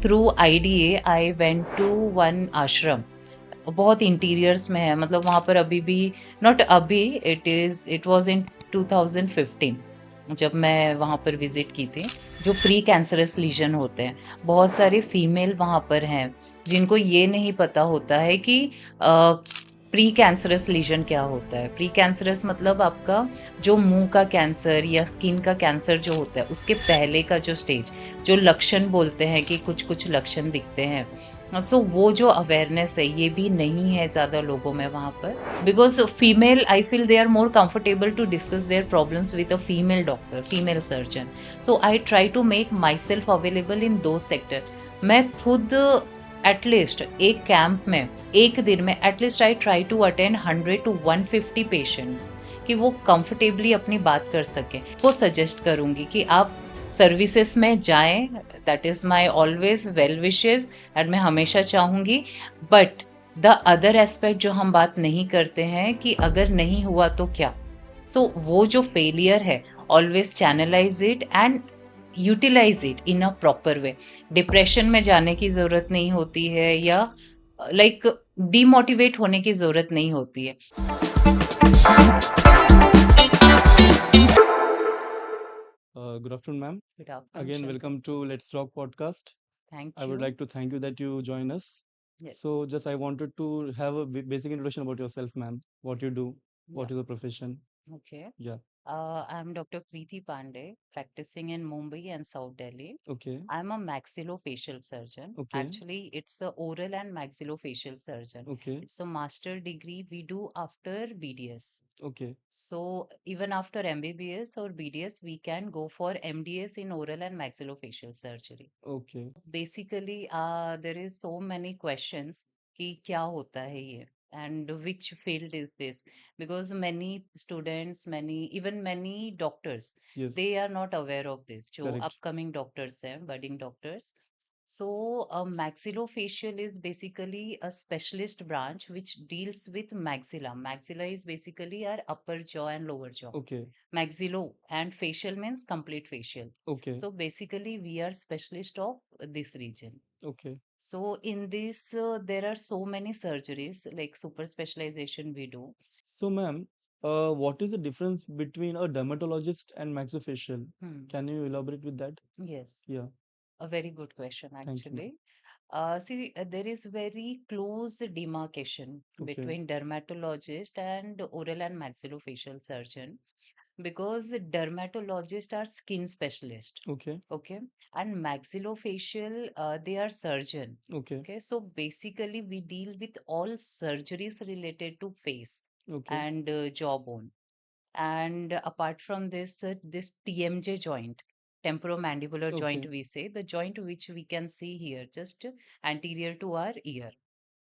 Through IDA I went to one ashram, बहुत interiors में है, मतलब वहाँ पर अभी भी, नॉट अभी, इट वाज़ इन 2015 जब मैं वहाँ पर विज़िट की थी, जो प्री कैंसरस लीज़न होते हैं। बहुत सारे फीमेल वहाँ पर हैं, जिनको ये नहीं पता होता है कि अ, प्री कैंसरस लीज़न क्या होता है। प्री कैंसरस मतलब आपका जो मुँह का कैंसर या स्किन का कैंसर जो होता है, उसके पहले का जो स्टेज, जो लक्षण बोलते हैं कि कुछ-कुछ लक्षण दिखते हैं। सो वो जो अवेयरनेस है, ये भी नहीं है ज़्यादा लोगों में वहाँ पर, because female, I feel they are more comfortable to discuss their problems with a female doctor, female surgeon. So I try to make myself available in those sector. मैं खुद एटलीस्ट एक कैंप में, एक दिन में at least I try to attend 100 to 150 patients, कि वो comfortably अपनी बात कर सकें। वो सजेस्ट करूँगी कि आप सर्विसेज़ में जाएँ, that is my always well wishes, and मैं हमेशा चाहूँगी। बट द अदर एस्पेक्ट जो हम बात नहीं करते हैं कि अगर नहीं हुआ तो क्या? सो वो जो फेलियर है, always channelise it and utilise it in a proper way. Depression में जाने की ज़रूरत नहीं होती है, या लाइक डिमोटिवेट होने की ज़रूरत नहीं होती है। Good afternoon, ma'am. Good afternoon Again, Sharma, welcome to Let's Talk podcast. I thank would you. like to thank you that you join us. Yes, So, just I wanted to have a basic introduction about yourself, ma'am. What you do, या, what is your profession? Okay. Yeah. I'm Dr. Preeti Pandey, practicing in Mumbai and South Delhi. Okay. I'm a maxillofacial surgeon. Okay. Actually, it's a oral and maxillofacial surgeon. Okay. It's a master degree we do after BDS. Okay. So even after MBBS or BDS, we can go for MDS in oral and maxillofacial surgery. Okay. Basically, there is so many questions कि क्या होता है ये, and which field is this, because many students, many, even many doctors, Yes. they are not aware of this, जो Correct. upcoming doctors हैं, budding doctors. So maxillofacial is basically a specialist branch which deals with maxilla. Maxilla is basically our upper jaw and lower jaw. Okay. Maxillo and facial means complete facial. Okay. So basically we are specialist of this region. Okay. So in this, there are so many surgeries like super specialization we do. So, ma'am, what is the difference between a dermatologist and maxillofacial? Hmm. Can you elaborate with that? Yes, Yeah. a very good question Thank you, ma'am. actually. See, there is very close demarcation Okay. between dermatologist and oral and maxillofacial surgeon, because dermatologists are skin specialist, Okay. okay, and maxillofacial, they are surgeon. Okay. Okay, so basically we deal with all surgeries related to face Okay. and jawbone. And apart from this, this TMJ joint, temporomandibular joint, Okay. we say, the joint which we can see here, just anterior to our ear.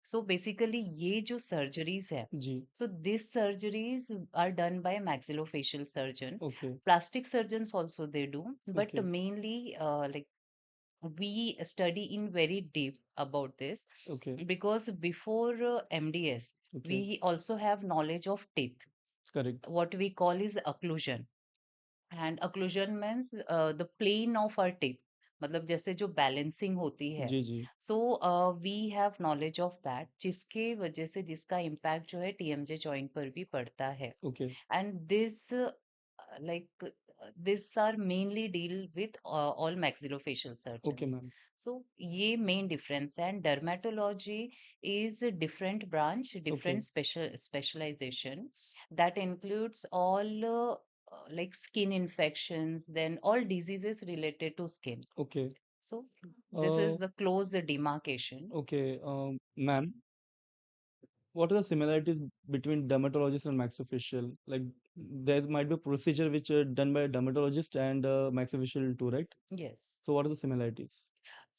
So basically, ये जो surgeries है, G. so these surgeries are done by maxillofacial surgeon. Okay. Plastic surgeons also they do, but Okay. mainly like we study in very deep about this, Okay. because before MDS, Okay. we also have knowledge of teeth. Correct. What we call is occlusion. And occlusion means the plane of our tip, मतलब जैसे जो balancing होती है। जी, जी। So we have knowledge of that, जिसके वजह से जिसका इम्पैक्ट जो है टीएमजे जॉइंट पर भी पड़ता है। Okay, and this like this are mainly deal with all maxillofacial okay surgeons. Ma'am, So ये main difference है, and dermatology is a different branch, okay, different specialization that includes all like skin infections, then all diseases related to skin. Okay. So this a, is the close demarcation. Okay ma'am, what are the similarities between dermatologist and maxillofacial? Like, there might be a procedure which done by a dermatologist and maxillofacial too, right? Yes. So what are the similarities?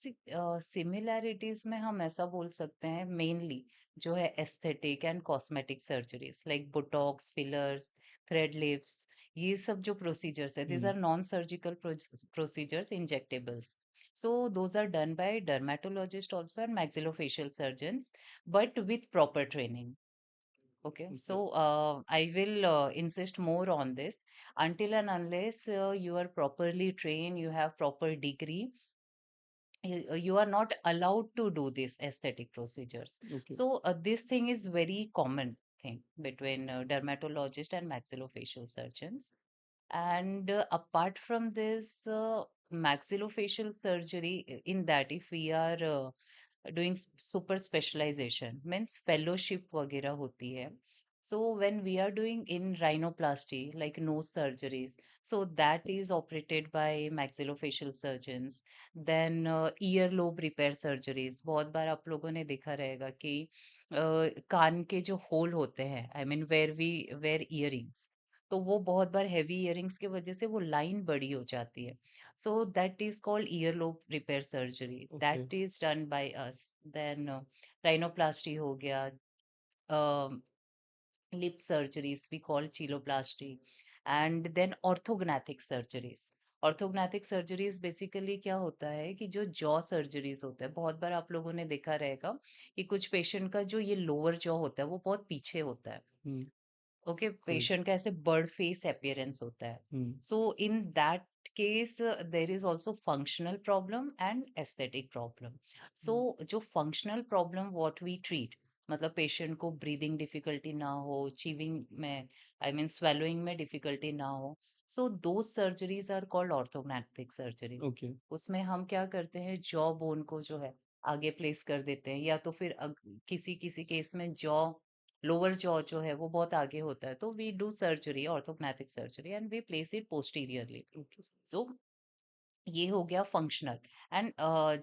Similarities में हम ऐसा बोल सकते हैं, mainly जो है aesthetic and cosmetic surgeries like Botox, fillers, thread lifts, ये सब जो प्रोसीजर्स है, these Hmm. Are non surgical procedures, injectables. So those are done by dermatologist also and maxillofacial surgeons, but with proper training. Okay, so Okay. I will insist more on this. Until and unless you are properly trained, you have proper degree, you are not allowed to do these aesthetic procedures. Okay. So this thing is very common thing between dermatologist and maxillofacial surgeons. And apart from this, maxillofacial surgery, in that if we are doing super specialization means fellowship वगैरह होती है. So when we are doing in rhinoplasty like nose surgeries, so that is operated by maxillofacial surgeons. Then earlobe repair surgeries, बहुत बार आप लोगों ने देखा रहेगा कि कान के जो होल होते हैं, I mean where we wear earrings, तो वो बहुत बार हेवी इयरिंग्स की वजह से वो लाइन बड़ी हो जाती है. So that is called earlobe repair surgery. Okay. That is done by us. Then rhinoplasty हो गया, um, lip surgeries we call chiloplasty, and then orthognathic surgeries. Orthognathic surgeries basically क्या होता है कि जो जॉ सर्जरीज होता है, बहुत बार आप लोगों ने देखा रहेगा कि कुछ पेशेंट का जो ये लोअर जॉ होता है वो बहुत पीछे होता है. Hmm. Okay, Correct. पेशेंट का ऐसे बर्ड फेस अपीयरेंस होता है. Hmm. So in that case there is also functional problem and aesthetic problem. So Hmm. जो functional problem what we treat, मतलब पेशेंट को ब्रीदिंग डिफिकल्टी ना हो, चीविंग में, आई मीन स्वेलोइंग में डिफिकल्टी ना हो, so those surgeries are called orthognathic surgeries. Okay. उसमें हम क्या करते हैं, जॉ बोन को जो है आगे प्लेस कर देते हैं, या तो फिर किसी किसी केस में जॉ, लोअर जॉ जो है वो बहुत आगे होता है, तो we do surgery, orthognathic surgery, and we place it posteriorly. Okay. So ये हो गया फंक्शनल. एंड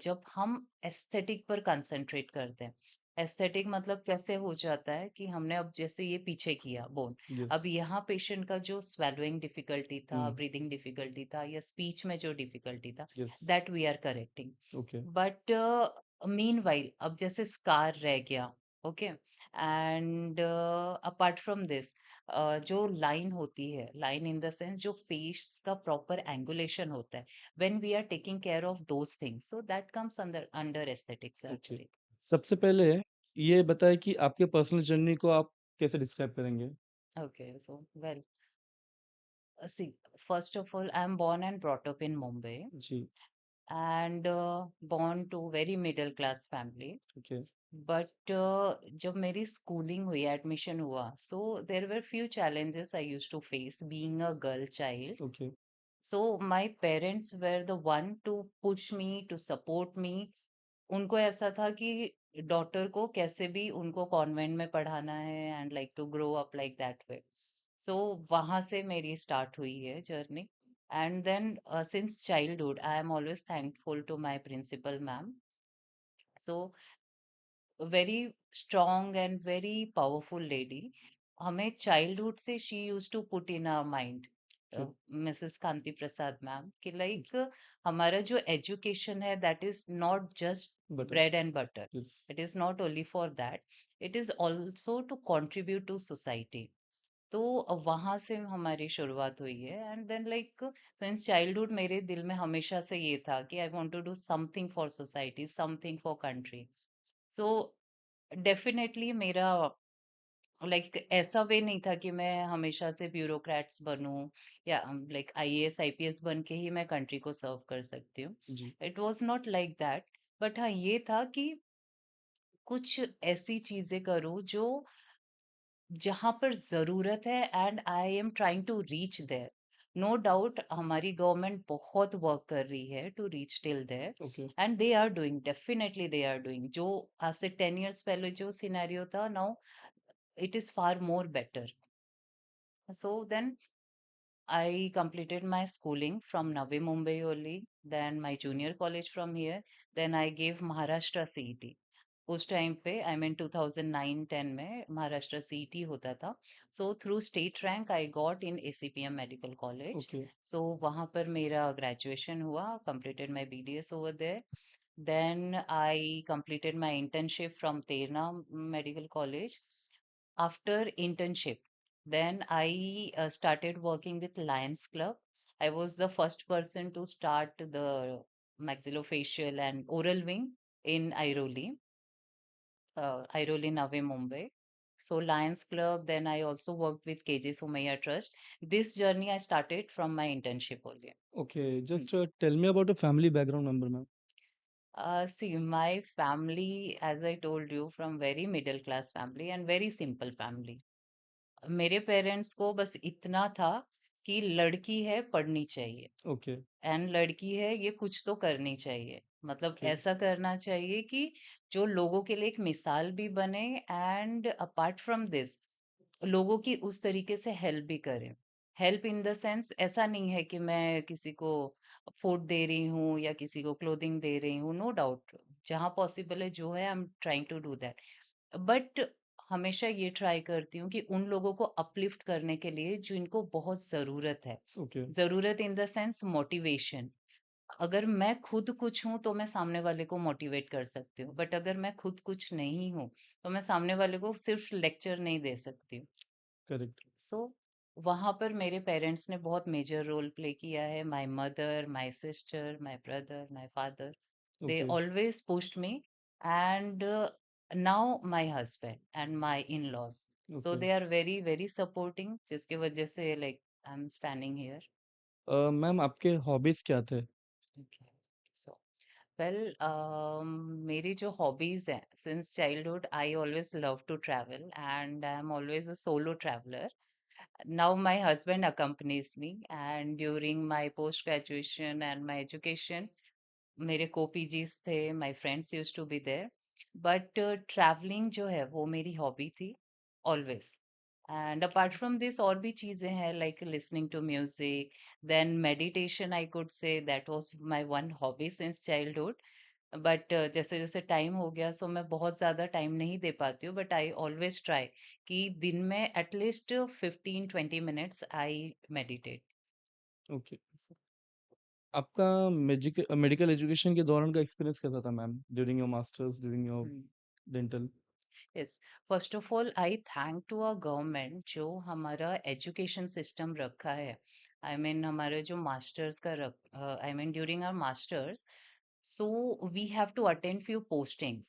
जब हम एस्थेटिक पर कंसंट्रेट करते हैं, एस्थेटिक मतलब कैसे हो जाता है कि हमने अब जैसे ये पीछे किया बोन, अब Yes. यहाँ पेशेंट का जो स्वेलोइंग डिफिकल्टी था, Hmm. ब्रीदिंग डिफिकल्टी था, या स्पीच में जो डिफिकल्टी था, Yes. That we are correcting. Okay. But meanwhile अब जैसे स्कार रह गया, okay, and apart from this, जो लाइन होती है, लाइन इन द सेंस जो फेस का प्रॉपर एंगुलेशन होता है, when we are taking care of those things, so that comes under aesthetic okay. surgery. सबसे पहले ये बताएँ कि आपके पर्सनल जर्नी को आप कैसे डिस्क्राइब करेंगे? Okay, so well, see, first of all, I'm born and brought up in Mumbai, जी, and born to very middle class family. Okay, But जब मेरी schooling हुई, admission हुआ, so there were few challenges I used to face being a girl child. Okay, So my parents were the one to push me, to support me. उनको ऐसा था कि daughter को कैसे भी उनको कॉन्वेंट में पढ़ाना है, and like to grow up like that way. So वहां से मेरी स्टार्ट हुई है journey. And then since childhood I am always thankful to my principal ma'am. So very strong and very powerful lady. हमें childhood से she use to put in our mind, okay, Mrs Kanti Prasad ma'am, कि जी, like हमारा जो education है that is not just butter, bread and butter. Yes, it is not only for that, it is also to contribute to society. तो वहां से हमारी शुरुआत हुई है. And then like since childhood मेरे दिल में हमेशा से ये था कि I want to do something for society, something for country. So definitely मेरा लाइक ऐसा वे नहीं था कि मैं हमेशा से ब्यूरोक्रेट्स बनूं, या लाइक आईएएस आईपीएस बन के ही मैं कंट्री को सर्व कर सकती हूँ. जी, it was not like that. But हाँ, ये था कि कुछ ऐसी चीजें करूँ जो जहाँ पर ज़रूरत है, and I am trying to reach there. No doubt हमारी गवर्नमेंट बहुत वर्क कर रही है to reach till there, okay, and they are doing, definitely they are doing. जो आज से 10 years पहले जो सिनेरियो था, now it is far more better. So then I completed my schooling from Navi Mumbai only, then my junior college from here, then I gave Maharashtra CET. उस time पे I mean 2009-10 में Maharashtra CET होता था. So through state rank I got in ACPM medical college. Okay, so वहाँ पर मेरा graduation हुआ, completed my BDS over there. Then I completed my internship from Terna medical college. After internship, then I started working with Lions Club. I was the first person to start the maxillofacial and oral wing in Airoli, Airoli Navi Mumbai. So Lions Club, then I also worked with KJ Somaiya Trust. This journey I started from my internship only. Okay, Hmm. Just tell me about your family background member ma'am. See, my family, as I told you, from very middle class family and very simple family. मेरे parents को बस इतना था कि लड़की है पढ़नी चाहिए ओके, एंड लड़की है ये कुछ तो करनी चाहिए। मतलब ओके, ऐसा करना चाहिए कि जो लोगों के लिए एक मिसाल भी बने एंड अपार्ट फ्रॉम दिस लोगों की उस तरीके से हेल्प भी करें। हेल्प इन द सेंस ऐसा नहीं है कि मैं किसी को फूड दे रही हूँ या किसी को क्लोथिंग दे रही हूँ, नो डाउट जहाँ पॉसिबल है जो है I am trying to do that. But हमेशा ये ट्राई करती हूँ कि उन लोगों को अपलिफ्ट करने के लिए जिनको बहुत ज़रूरत है। ओके, ज़रूरत इन द सेंस मोटिवेशन। अगर मैं खुद कुछ हूँ, तो मैं सामने वाले को मोटिवेट कर सकती हूँ, बट अगर मैं खुद कुछ नहीं हूँ, तो मैं सामने वाले को सिर्फ लेक्चर नहीं दे सकती। करेक्ट, सो वहाँ पर मेरे पेरेंट्स ने बहुत मेजर रोल प्ले किया है। My mother, my sister, my brother, my father, they okay, always pushed me and now my husband and my in-laws. So okay. They are very very supporting जिसकी वजह से like I am standing here. Ma'am आपके hobbies क्या थे? Okay. So well मेरी जो hobbies हैं since childhood I always love to travel and I am always a solo traveller. Now my husband accompanies me and during my post graduation and my education मेरे co-PGs थे, my friends used to be there, but traveling जो है वो मेरी hobby थी always। and apart from this और भी चीजें हैं like listening to music, then meditation I could say that was my one hobby since childhood। But जैसे जैसे टाइम हो गया सो मैं बहुत ज़्यादा टाइम नहीं दे पाती हूँ, बट आई ऑलवेज ट्राई कि दिन में at least 15-20 minutes I meditate. Okay. आपका मेडिकल एजुकेशन के दौरान का एक्सपीरियंस कैसा था ma'am? During your masters, during your dental? Yes, first of all I thank to a government जो हमारा एजुकेशन सिस्टम रखा है। आई मीन हमारे जो मास्टर्स का रख I mean during our masters so we have to attend few postings.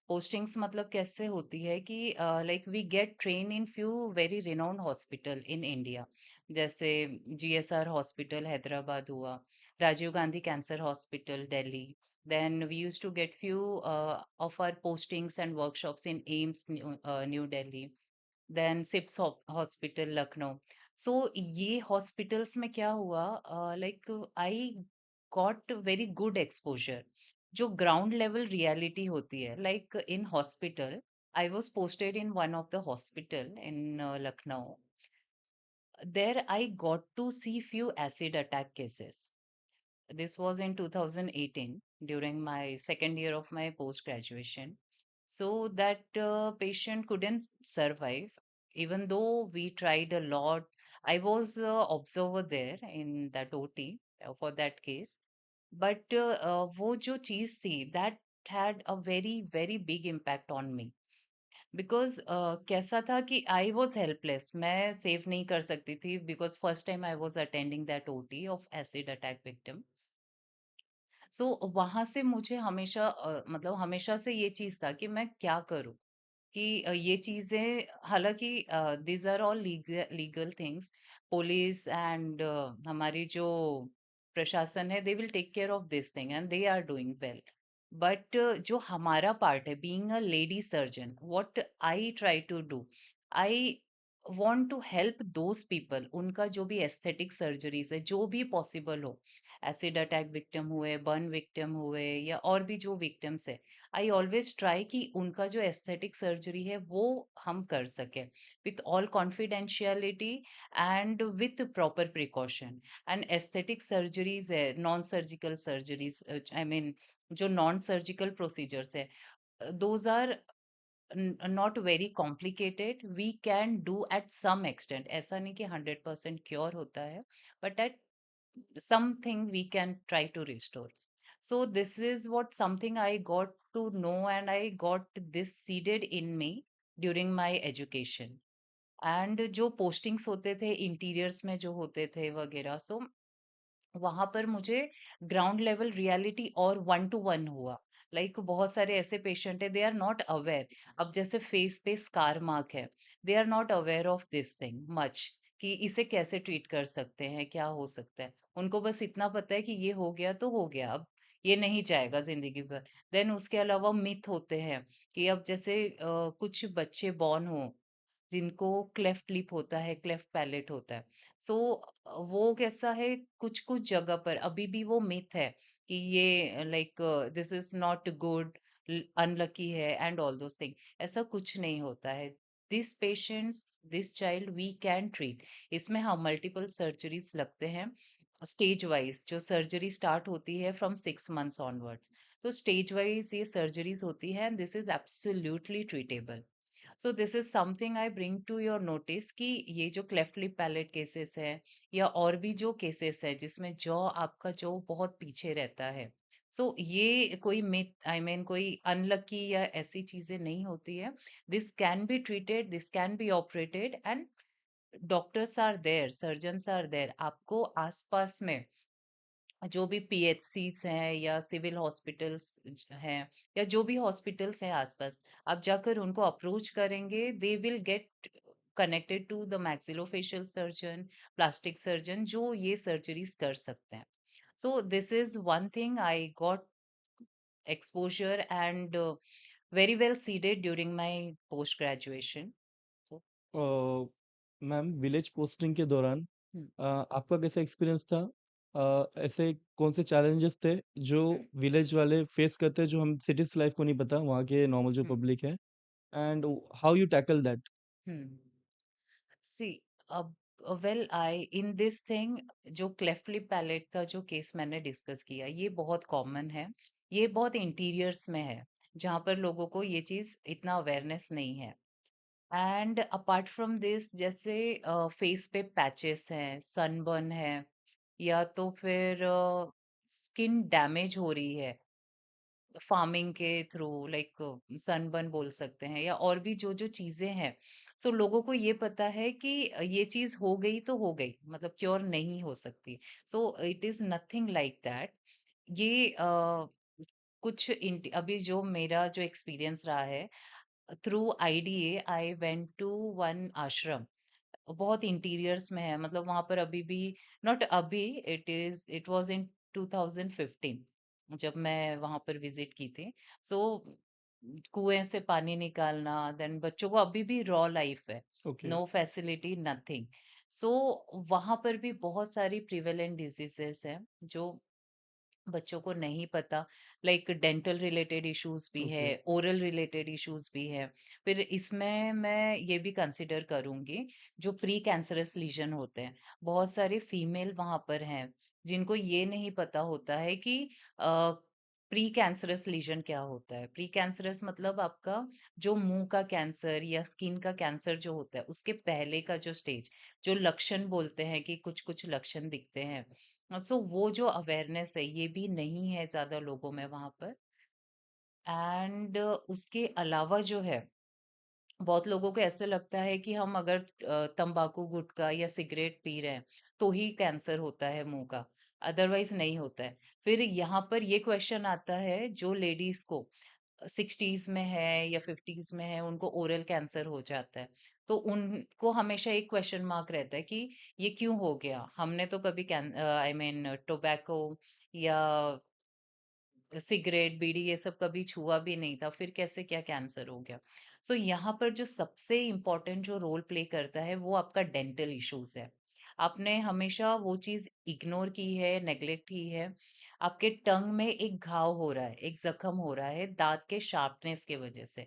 Postings मतलब कैसे होती है कि like we get train in few very renowned hospital in India. जैसे जीएसआर हॉस्पिटल हैदराबाद हुआ, Rajiv Gandhi cancer hospital Delhi, then we used to get few of our postings and workshops in AIMS New Delhi, then SIPS hospital Lucknow। so ये hospitals में क्या हुआ like I got very good exposure जो ground level reality होती है like in hospital I was posted in one of the hospital in Lucknow। there I got to see few acid attack cases। this was in 2018 during my second year of my post graduation। So that patient couldn't survive, even though we tried a lot. I was observer there in that OT for that case, but वो जो चीज थी that had a very very big impact on me because कैसा था कि I was helpless, मैं save नहीं कर सकती थी because first time I was attending that OT of acid attack victim. So वहां से मुझे हमेशा मतलब हमेशा से ये चीज था कि मैं क्या करूं कि ये चीजें हालांकि these are all legal things. Police and हमारी जो प्रशासन है they will take care of this thing and they are doing well. But जो हमारा पार्ट है being a lady surgeon what I try to do, I want to help those people उनका जो भी एस्थेटिक सर्जरीज है जो भी possible हो। एसिड अटैक विक्टिम हुए, बर्न विक्टिम हुए या और भी जो विक्टिम्स है, आई ऑलवेज ट्राई कि उनका जो एस्थेटिक सर्जरी है वो हम कर सकें with all confidentiality and with proper precaution. And aesthetic surgeries है, non surgical surgeries I mean जो नॉन सर्जिकल प्रोसीजर्स है, those are not very complicated, we can do at some extent. ऐसा नहीं कि 100% क्योर होता है, but at something we can try to restore। So this is what something I got to know and I got this seeded in me during my education। And जो postings होते थे interiors में जो होते थे वगैरह, सो वहां पर मुझे ग्राउंड लेवल रियलिटी और वन टू वन हुआ। बहुत सारे ऐसे पेशेंट है दे आर नॉट अवेयर। अब जैसे फेस पे स्कार मार्क है, they are not aware of this thing much कि इसे कैसे ट्रीट कर सकते हैं, क्या हो सकता है। उनको बस इतना पता है कि ये हो गया तो हो गया, अब ये नहीं जाएगा ज़िंदगी भर। देन उसके अलावा मिथ होते हैं कि अब जैसे कुछ बच्चे बॉर्न हों जिनको क्लेफ्ट लिप होता है, क्लेफ्ट पैलेट होता है। सो वो कैसा है कुछ-कुछ जगह पर अभी भी वो मिथ है कि ये like this is not good, unlucky है एंड ऑल दोज़ थिंग। ऐसा कुछ नहीं होता है। This patients, this child we can treat. इसमें हाँ, मल्टीपल सर्जरीज़ लगते हैं, स्टेज वाइज़ जो सर्जरी स्टार्ट होती है फ्रॉम 6 मंथ्स ऑनवर्ड्स। तो स्टेज वाइज़ ये सर्जरीज़ होती है and this is absolutely treatable. So this is something I bring to your notice कि ये जो क्लेफ्ट लिप पैलेट केसेस है या और भी जो केसेस है जिसमें जॉ आपका जॉ बहुत पीछे रहता है। सो ये कोई मिथ आई मीन कोई अनलकी या ऐसी चीजें नहीं होती है। This can be treated, this can be operated and doctors are there, surgeons are there. आपको आसपास में जो भी पीएचसीज़ हैं या सिविल हॉस्पिटल्स हैं या जो भी हॉस्पिटल्स हैं आसपास, आप जाकर उनको अप्रोच करेंगे, they will get connected to the maxillofacial surgeon, plastic surgeon जो ये सर्जरीज कर सकते हैं। So this is one thing I got exposure and very well seeded during my post graduation. Uh, ma'am village posting के दौरान आपका कैसा experience था? ऐसे कौन से चैलेंजेस थे जो विलेज वाले फेस करते हैं जो हम सिटीज़ लाइफ को नहीं पता वहाँ के नॉर्मल जो पब्लिक है and how you tackle that? See अब well I in this thing जो क्लेफ्ट लिप पैलेट का जो केस मैंने डिस्कस किया ये बहुत कॉमन है। ये बहुत इंटीरियर्स में है जहाँ पर लोगों को ये चीज इतना अवेयरनेस नहीं है। एंड अपार्ट फ्रॉम दिस जैसे फेस पे पैचेस हैं, सनबर्न है या तो फिर स्किन डैमेज हो रही है फार्मिंग के थ्रू, लाइक सनबर्न बोल सकते हैं या और भी जो जो चीजें हैं। सो लोगों को ये पता है कि ये चीज हो गई तो हो गई, मतलब क्योर नहीं हो सकती। So it is nothing like that. ये अभी जो मेरा जो एक्सपीरियंस रहा है through IDA, I went to one ashram, बहुत इंटीरियर्स में है, मतलब वहां पर अभी भी, नॉट अभी, इट वाज इन 2015 जब मैं वहां पर विजिट की थी। सो कुएं से पानी निकालना, देन बच्चों को अभी भी रॉ लाइफ है, ओके, नो फैसिलिटी, नथिंग। सो वहां पर भी बहुत सारी प्रिवेलेंट डिजीजेस हैं जो बच्चों को नहीं पता, लाइक डेंटल रिलेटेड इश्यूज भी है, ओके, ओरल रिलेटेड इश्यूज भी है। फिर इसमें मैं ये भी कंसिडर करूंगी जो प्री कैंसरस लीजन होते हैं। बहुत सारे फीमेल वहां पर हैं जिनको ये नहीं पता होता है कि प्री कैंसरस लीजन क्या होता है। प्री कैंसरस मतलब आपका जो मुंह का कैंसर या स्किन का कैंसर जो होता है उसके पहले का जो स्टेज, जो लक्षण बोलते हैं कि कुछ कुछ लक्षण दिखते हैं। सो वो जो अवेयरनेस है ये भी नहीं है ज्यादा लोगों में वहां पर। एंड उसके अलावा जो है बहुत लोगों को ऐसे लगता है कि हम अगर तंबाकू गुटखा या सिगरेट पी रहे हैं तो ही कैंसर होता है मुंह का, अदरवाइज नहीं होता है। फिर यहाँ पर ये क्वेश्चन आता है जो लेडीज को 60s में है या 50s में है उनको ओरल कैंसर हो जाता है। तो उनको हमेशा एक क्वेश्चन मार्क रहता है कि ये क्यों हो गया, हमने तो कभी आई मीन टोबैको या सिगरेट, बीड़ी ये सब कभी छुआ भी नहीं था, फिर कैसे क्या कैंसर हो गया? सो यहाँ पर जो सबसे इम्पोर्टेंट जो रोल प्ले करता है, वो आपका डेंटल इश्यूज़ है। आपने हमेशा वो चीज़ इग्नोर की है, नेग्लेक्ट की है। आपके टंग में एक घाव हो रहा है, एक ज़ख्म हो रहा है दाँत के शार्पनेस की वजह से।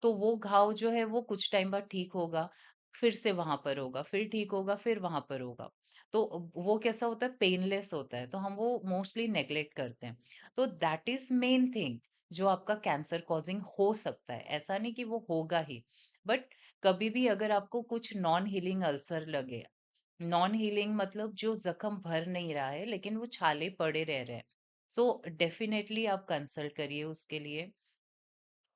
तो वो घाव जो है वो कुछ टाइम बाद ठीक होगा, फिर से वहाँ पर होगा, फिर ठीक होगा, फिर वहाँ पर होगा। तो वो कैसा होता है, पेनलेस होता है, तो हम वो मोस्टली नेग्लेक्ट करते हैं। तो दैट इज मेन थिंग जो आपका कैंसर कॉजिंग हो सकता है, ऐसा नहीं कि वो होगा ही। बट कभी भी अगर आपको कुछ नॉन हीलिंग अल्सर लगे, नॉन हीलिंग मतलब जो जख्म भर नहीं रहा है लेकिन वो छाले पड़े रह रहे हैं, सो डेफिनेटली आप कंसल्ट करिए उसके लिए।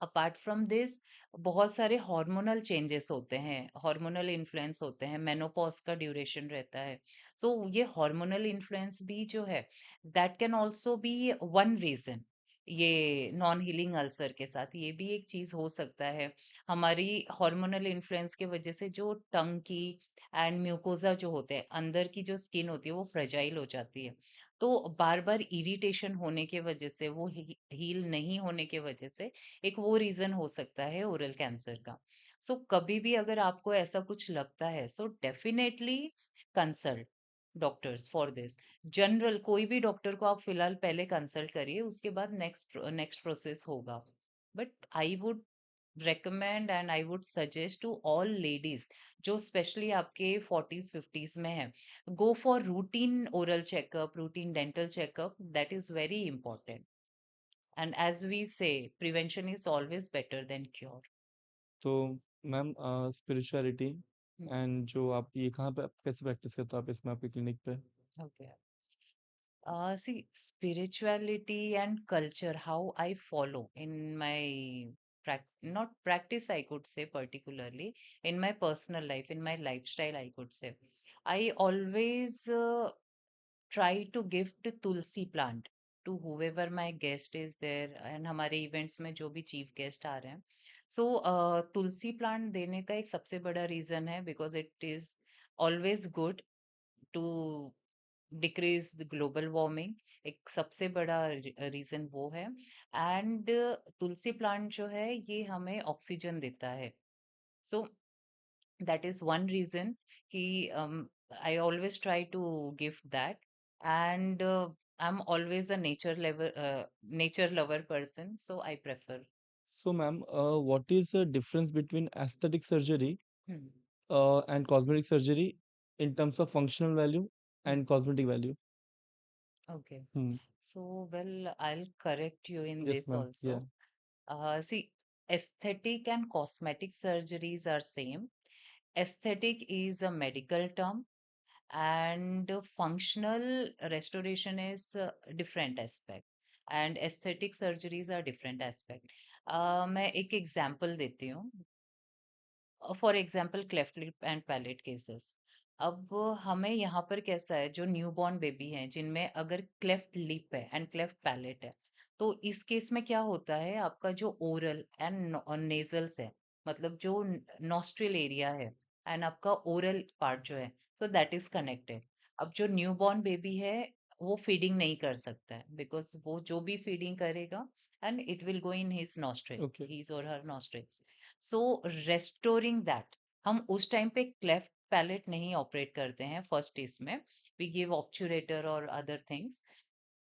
अपार्ट फ्रॉम दिस बहुत सारे हार्मोनल चेंजेस होते हैं, हार्मोनल इन्फ्लुएंस होते हैं, मेनोपॉज का ड्यूरेशन रहता है। सो ये हार्मोनल इन्फ्लुएंस भी जो है that can also be one reason. ये नॉन हीलिंग अल्सर के साथ ये भी एक चीज हो सकता है। हमारी हार्मोनल इन्फ्लुएंस की वजह से जो टंग की एंड म्यूकोजा जो होते हैं, अंदर की जो स्किन होती है वो फ्रेजाइल हो जाती है। तो बार-बार इरिटेशन होने के वजह से, वो हील नहीं होने के वजह से एक वो रीज़न हो सकता है ओरल कैंसर का। सो कभी भी अगर आपको ऐसा कुछ लगता है, so definitely consult doctors for this. General कोई भी डॉक्टर को आप फिलहाल पहले कंसल्ट करिए, उसके बाद नेक्स्ट नेक्स्ट प्रोसेस होगा। But I would recommend and I would suggest to all ladies जो स्पेशली आपके 40s 50s में है, go for routine oral checkup, routine dental checkup, that is very important. And as we say, prevention is always better than cure. तो ma'am spirituality Hmm. And जो आप ये कहाँ पे आप कैसे प्रैक्टिस करते हो आप इसमें आपके क्लिनिक पे? Okay. See, spirituality and culture, how I follow in my not practice, I could say, particularly in my personal life, in my lifestyle, I could say. I always try to give the tulsi plant to whoever my guest is there, and हमारे events में जो भी chief guest आ रहे हैं, सो तुलसी plant देने का एक सबसे बड़ा रीजन है because it is always good to decrease the global warming. एक सबसे बड़ा रीजन वो है। एंड तुलसी प्लांट जो है ये हमें ऑक्सीजन देता है। So that is one reason कि I always try to give that. And I am always a nature lover person, so I prefer. So ma'am what is the difference between aesthetic surgery and cosmetic surgery in terms of functional value and cosmetic value? Okay, Hmm. so well, I'll correct you in Yes, this ma'am. Yeah. also. See, aesthetic and cosmetic surgeries are same. Aesthetic is a medical term, and functional restoration is a different aspect. And aesthetic surgeries are different aspect. मैं एक example देती हूँ। For example cleft lip and palate cases. अब हमें यहाँ पर कैसा है, जो न्यूबॉर्न बेबी हैं जिनमें अगर क्लेफ्ट लिप है एंड क्लेफ्ट पैलेट है, तो इस केस में क्या होता है, आपका जो ओरल एंड नेजल्स है, मतलब जो नॉस्ट्रिल एरिया है एंड आपका ओरल पार्ट जो है, तो दैट इज कनेक्टेड। अब जो न्यूबॉर्न बेबी है वो फीडिंग नहीं कर सकता है बिकॉज वो जो भी फीडिंग करेगा and it will go in his nostril, Okay. His और हर नॉस्ट्रिल्स। सो रेस्टोरिंग दैट, हम उस टाइम पे क्लेफ्ट पैलेट नहीं ऑपरेट करते हैं फर्स्ट इसमें, वी गिव ऑब्चुरेटर और अदर थिंग्स।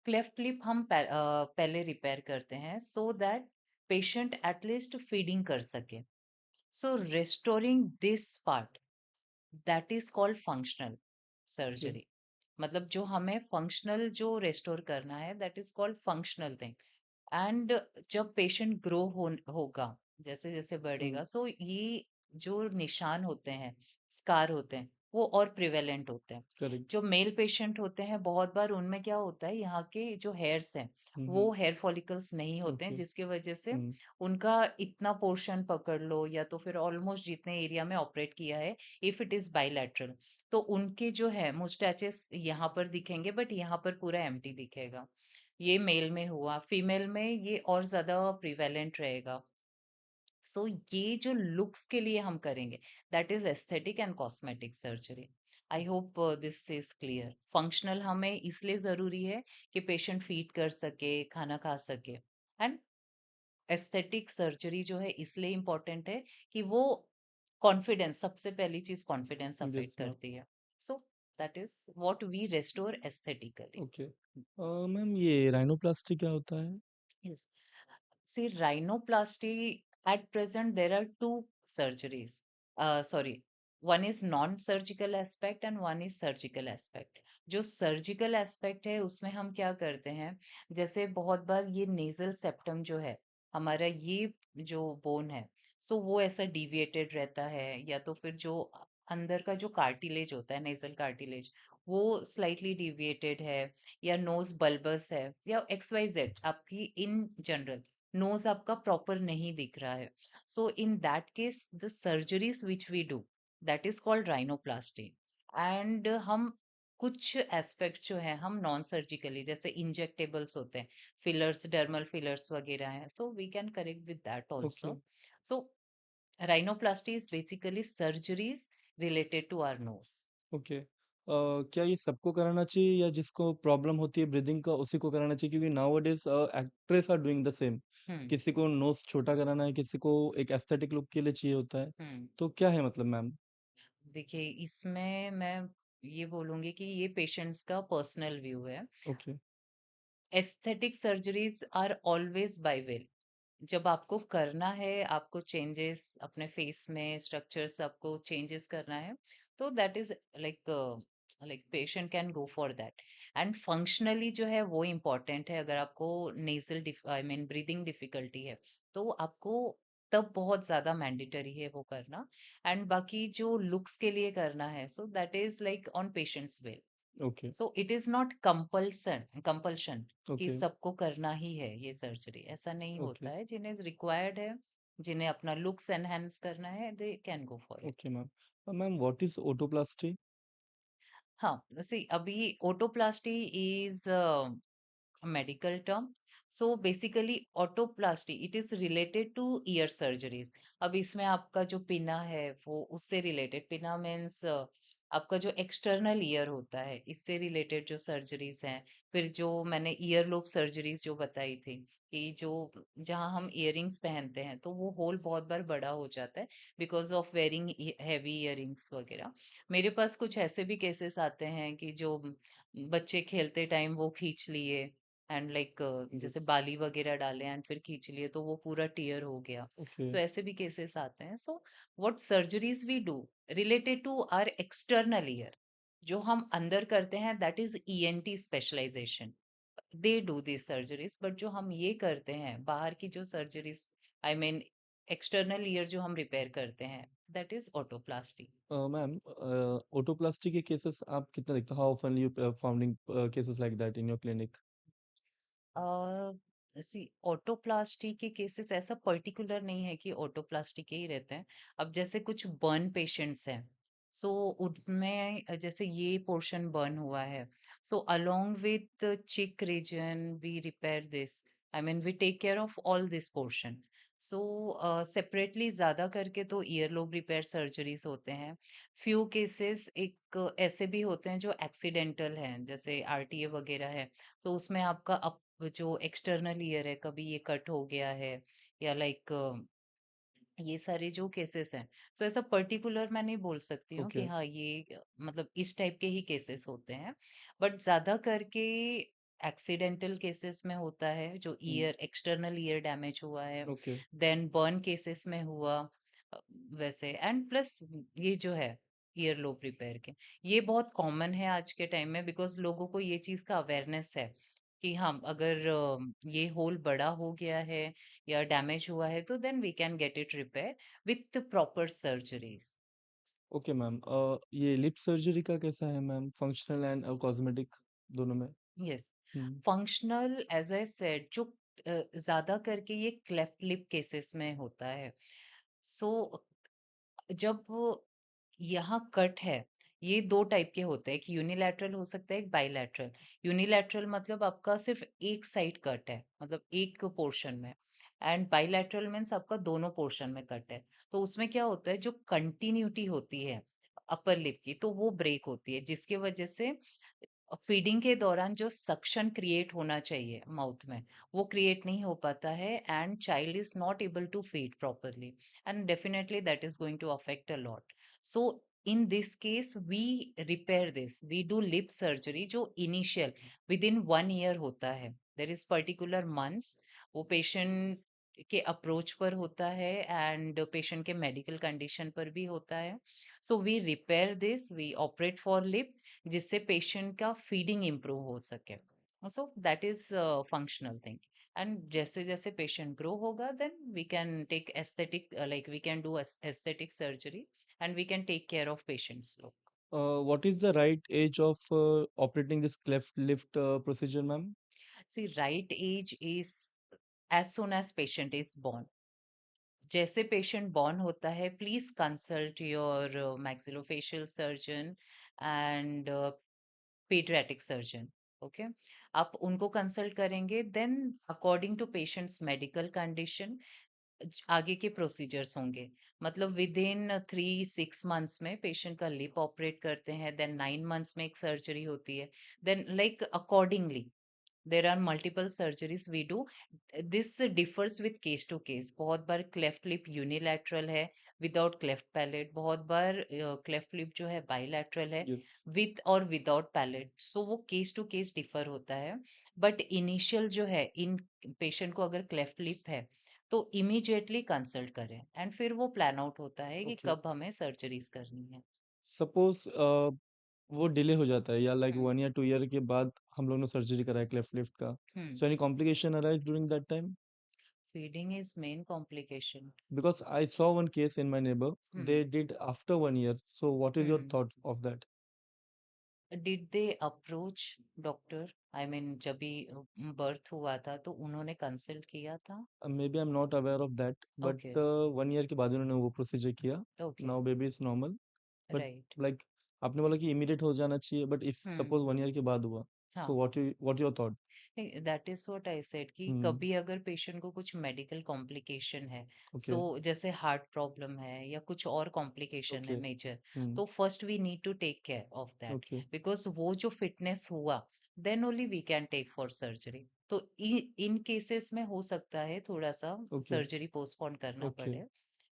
क्लेफ्ट लिप हम पहले रिपेयर करते हैं so that patient at least feeding कर सके। So restoring this part, that is called functional Okay. Surgery. मतलब जो हमें फंक्शनल जो रेस्टोर करना है, that is called functional thing. And जब पेशेंट ग्रो होगा, जैसे जैसे Hmm. बढ़ेगा, सो ये जो निशान होते हैं, स्कार होते हैं, वो और प्रिवेलेंट होते हैं। Correct. जो मेल पेशेंट होते हैं बहुत बार उनमें क्या होता है, यहाँ के जो हेयर्स हैं Mm-hmm. वो हेयर फॉलिकल्स नहीं होते हैं, Okay. जिसकी वजह से Hmm. उनका इतना पोर्शन पकड़ लो या तो फिर ऑलमोस्ट जितने एरिया में ऑपरेट किया है, इफ इट इज बाइलैटरल, तो उनके जो है मुस्टैचेस यहाँ पर दिखेंगे बट यहाँ पर पूरा एम्प्टी दिखेगा। ये मेल में हुआ, फीमेल में ये और ज़्यादा प्रिवेलेंट रहेगा। सो ये जो लुक्स के लिए हम करेंगे, that is aesthetic and cosmetic surgery. I hope this is clear. Functional हमें इसलिए ज़रूरी है कि पेशेंट फीड कर सके, खाना खा सके। एंड एस्थेटिक सर्जरी जो है इसलिए इम्पोर्टेंट है कि वो कॉन्फिडेंस, सबसे पहली चीज़ कॉन्फिडेंस Yes, अफेक्ट ma'am. करती है। So that is what we restore aesthetically. Okay. Ma'am ये राइनोप्लास्टी क्या होता है? Yes. See, rhinoplasty, at present, there are two surgeries. Sorry, one is non-surgical aspect and one is surgical aspect. जो surgical aspect है उसमें हम क्या करते हैं, जैसे बहुत बार ये नेजल सेप्टम जो है हमारा, ये जो बोन है, सो वो ऐसा डिविएटेड रहता है, या तो फिर जो अंदर का जो कार्टिलेज होता है, नेजल कार्टिलेज, वो स्लाइटली डिविएटेड है, या नोज बल्बस है, या एक्स वाई जेड आपकी इन जनरल नोज आपका प्रॉपर नहीं दिख रहा है। So in that case the surgeries which we do, that is called rhinoplasty. And हम कुछ एस्पेक्ट जो है हम नॉन सर्जिकली, जैसे इंजेक्टेबल्स होते हैं, फिलर्स, डर्मल फिलर्स वगैरह हैं, so we can correct with that Okay. Also. So rhinoplasty is basically surgeries related to our nose. Okay. क्या ये सबको कराना चाहिए या जिसको प्रॉब्लम होती है ब्रीदिंग का उसी को कराना चाहिए? क्योंकि nowadays actress are doing the same. हुँ, किसी को नोज़ छोटा कराना है, किसी को एक एस्थेटिक लुक के लिए चाहिए होता है। हुँ। तो क्या है मतलब मैम? देखिए, इसमें मैं ये बोलूँगी कि ये पेशेंट्स का पर्सनल व्यू है। Okay, aesthetic surgeries are always by will. जब आपको करना है, आपको चेंजेस अपने फेस में स्ट्रक्चर्स आपको चेंजेस करना है, तो that is like patient can go for that. And functionally जो है वो इम्पोर्टेंट है। अगर आपको nasal I mean breathing difficulty है, तो आपको तब बहुत ज़्यादा मैंडेटरी है वो करना। एंड बाकी जो लुक्स के लिए करना है, so that is like on patients will. Okay, so it is not compulsion कि ओके, सबको करना ही है ये सर्जरी। ऐसा नहीं ओके, होता है। जिन्हें रिक्वायर्ड है, जिन्हें अपना लुक्स एनहांस करना है, they can go for it. Okay ma'am. Ma'am what is otoplasty? हाँ, सी अभी otoplasty is medical term. So basically otoplasty it is related to ear surgeries. अब इसमें आपका जो पिना है वो उससे रिलेटेड, पिना मीन्स आपका जो एक्सटर्नल ईयर होता है, इससे रिलेटेड जो सर्जरीज हैं। फिर जो मैंने ईयर लोब सर्जरीज जो बताई थी, कि जो जहाँ हम इयरिंग्स पहनते हैं तो वो होल बहुत बार बड़ा हो जाता है because of wearing heavy earrings वगैरह। मेरे पास कुछ ऐसे भी केसेस आते हैं कि जो बच्चे खेलते टाइम वो खींच लिए, एंड लाइक जैसे यस, बाली वगैरह डाले एंड फिर खींच लिए तो वो पूरा टीयर हो गया। ओके, सो ऐसे भी केसेस आते हैं। So what surgeries we do related to are external ear, जो हम अंदर करते हैं, that is ENT specialisation. They do this surgeries. But जो हम ये करते हैं बाहर की जो surgeries, I mean external ear जो हम रिपेयर करते हैं, that is otoplasty. Ma'am otoplasty के केसेस आप कितना देखते हो? How often you founding cases like that in your clinic? See otoplasty के केसेस ऐसा पर्टिकुलर नहीं है कि ऑटोप्लास्टी के ही रहते हैं। अब जैसे कुछ बर्न पेशेंट्स हैं, सो उनमें जैसे ये पोर्शन बर्न हुआ है, so along with cheek region we repair this, I mean we take care of all this portion. So separately ज्यादा करके तो ईयरलोब रिपेयर सर्जरीज होते हैं। फ्यू केसेस एक ऐसे भी होते हैं जो एक्सीडेंटल हैं, जैसे आरटीए वगैरह है, तो उसमें आपका जो एक्सटर्नल ईयर है, कभी ये कट हो गया है, या लाइक ये सारे जो केसेस हैं, सो ऐसा पर्टिकुलर मैं नहीं बोल सकती हूँ कि ओके, हाँ ये मतलब इस टाइप के ही केसेस होते हैं। बट ज्यादा करके एक्सीडेंटल केसेस में होता है, जो हुँ, ईयर एक्सटर्नल ईयर डैमेज हुआ है, ओके, देन बर्न केसेस में हुआ। अ, वैसे एंड प्लस ये जो है ईयर लोब रिपेयर के, ये बहुत कॉमन है आज के टाइम में, बिकॉज लोगों को ये चीज का अवेयरनेस है कि हाँ अगर ये होल बड़ा हो गया है या डैमेज हुआ है, तो then we can get it repair with proper surgeries. Okay ma'am. ये लिप सर्जरी का कैसा है मैम? फंक्शनल एंड कॉस्मेटिक दोनों में? Yes, hmm, functional as I said, जो ज्यादा करके ये क्लेफ्ट लिप केसेस में होता है। सो जब यहाँ कट है, ये 2 टाइप के होते हैं, एक यूनिलैटरल हो सकता है, एक बाइलैटरल। यूनिलैटरल मतलब आपका सिर्फ एक साइड कट है, मतलब एक पोर्शन में। एंड बाइलैटरल मीन्स आपका दोनों पोर्शन में कट है। तो उसमें क्या होता है, जो कंटिन्यूटी होती है अपर लिप की, तो वो ब्रेक होती है, जिसकी वजह से फीडिंग के दौरान जो सक्शन क्रिएट होना चाहिए माउथ में, वो क्रिएट नहीं हो पाता है, and child is not able to feed properly, and definitely that is going to affect a lot. So in this case we repair this, we do lip surgery, जो initial within 1 year होता है। There is particular months, वो patient के approach पर होता है and patient के medical condition पर भी होता है। So we repair this, we operate for lip, जिससे पेशेंट का फीडिंग इम्प्रूव हो सके। So that is functional thing. And जैसे जैसे पेशेंट ग्रो होगा, then we can take aesthetic, like we can do aesthetic surgery, and we can take care of patients लोग। What is the right age of operating this cleft lift procedure ma'am? See right age is as soon as patient is born. जैसे patient born होता है, please consult your maxillofacial surgeon and paediatric surgeon. Okay, आप उनको consult करेंगे, then according to patient's medical condition, आगे के procedures होंगे। मतलब विद इन 3-6 मंथ्स में पेशेंट का लिप ऑपरेट करते हैं, देन 9 मंथ्स में एक सर्जरी होती है। Then like accordingly there are multiple surgeries we do. This differs with case to case. बहुत बार क्लेफ्ट लिप यूनिलैटरल है विदाउट क्लेफ्ट पैलेट, बहुत बार क्लेफ्ट लिप जो है बाइलैटरल है यस। विद और विदाउट पैलेट। सो वो केस टू केस डिफर होता है। बट इनिशियल जो है इन पेशेंट को अगर क्लेफ्ट लिप है तो इमीडिएटली कंसल्ट करें एंड फिर वो प्लान आउट होता है कि ओके। कब हमें सर्जरीज करनी है। सपोज़ वो डिले हो जाता है या लाइक हम्म 1 या 2 ईयर के बाद हम लोग ने सर्जरी कराया क्लेफ्ट लिफ्ट का। Hmm so any complication arise during that time? Feeding is main complication. Because I saw one case in my neighbor, hmm they did after 1 year. So what is your hmm thought of that? Did they approach doctor? I mean जब भी birth हुआ था तो उन्होंने consult किया था? Maybe I'm not aware of that, but okay 1 year के बाद उन्होंने वो प्रोसीजर किया। Okay now baby is normal, but right. Like आपने बोला कि इमीडिएट हो जाना चाहिए, but if hmm suppose 1 year के बाद हुआ, सो हाँ, what your thought? That is what I said कि हुँ, कभी अगर पेशेंट को कुछ मेडिकल कॉम्प्लिकेशन है, ओके, सो जैसे हार्ट प्रॉब्लम है या कुछ और कॉम्प्लिकेशन है ओके, मेजर, हुँ, तो first we need to take care of that. Okay, because वो जो फिटनेस हुआ then only we can take for surgery. तो इन केसेस में हो सकता है थोड़ा सा ओके, सर्जरी पोस्टपोन करना ओके, पड़े।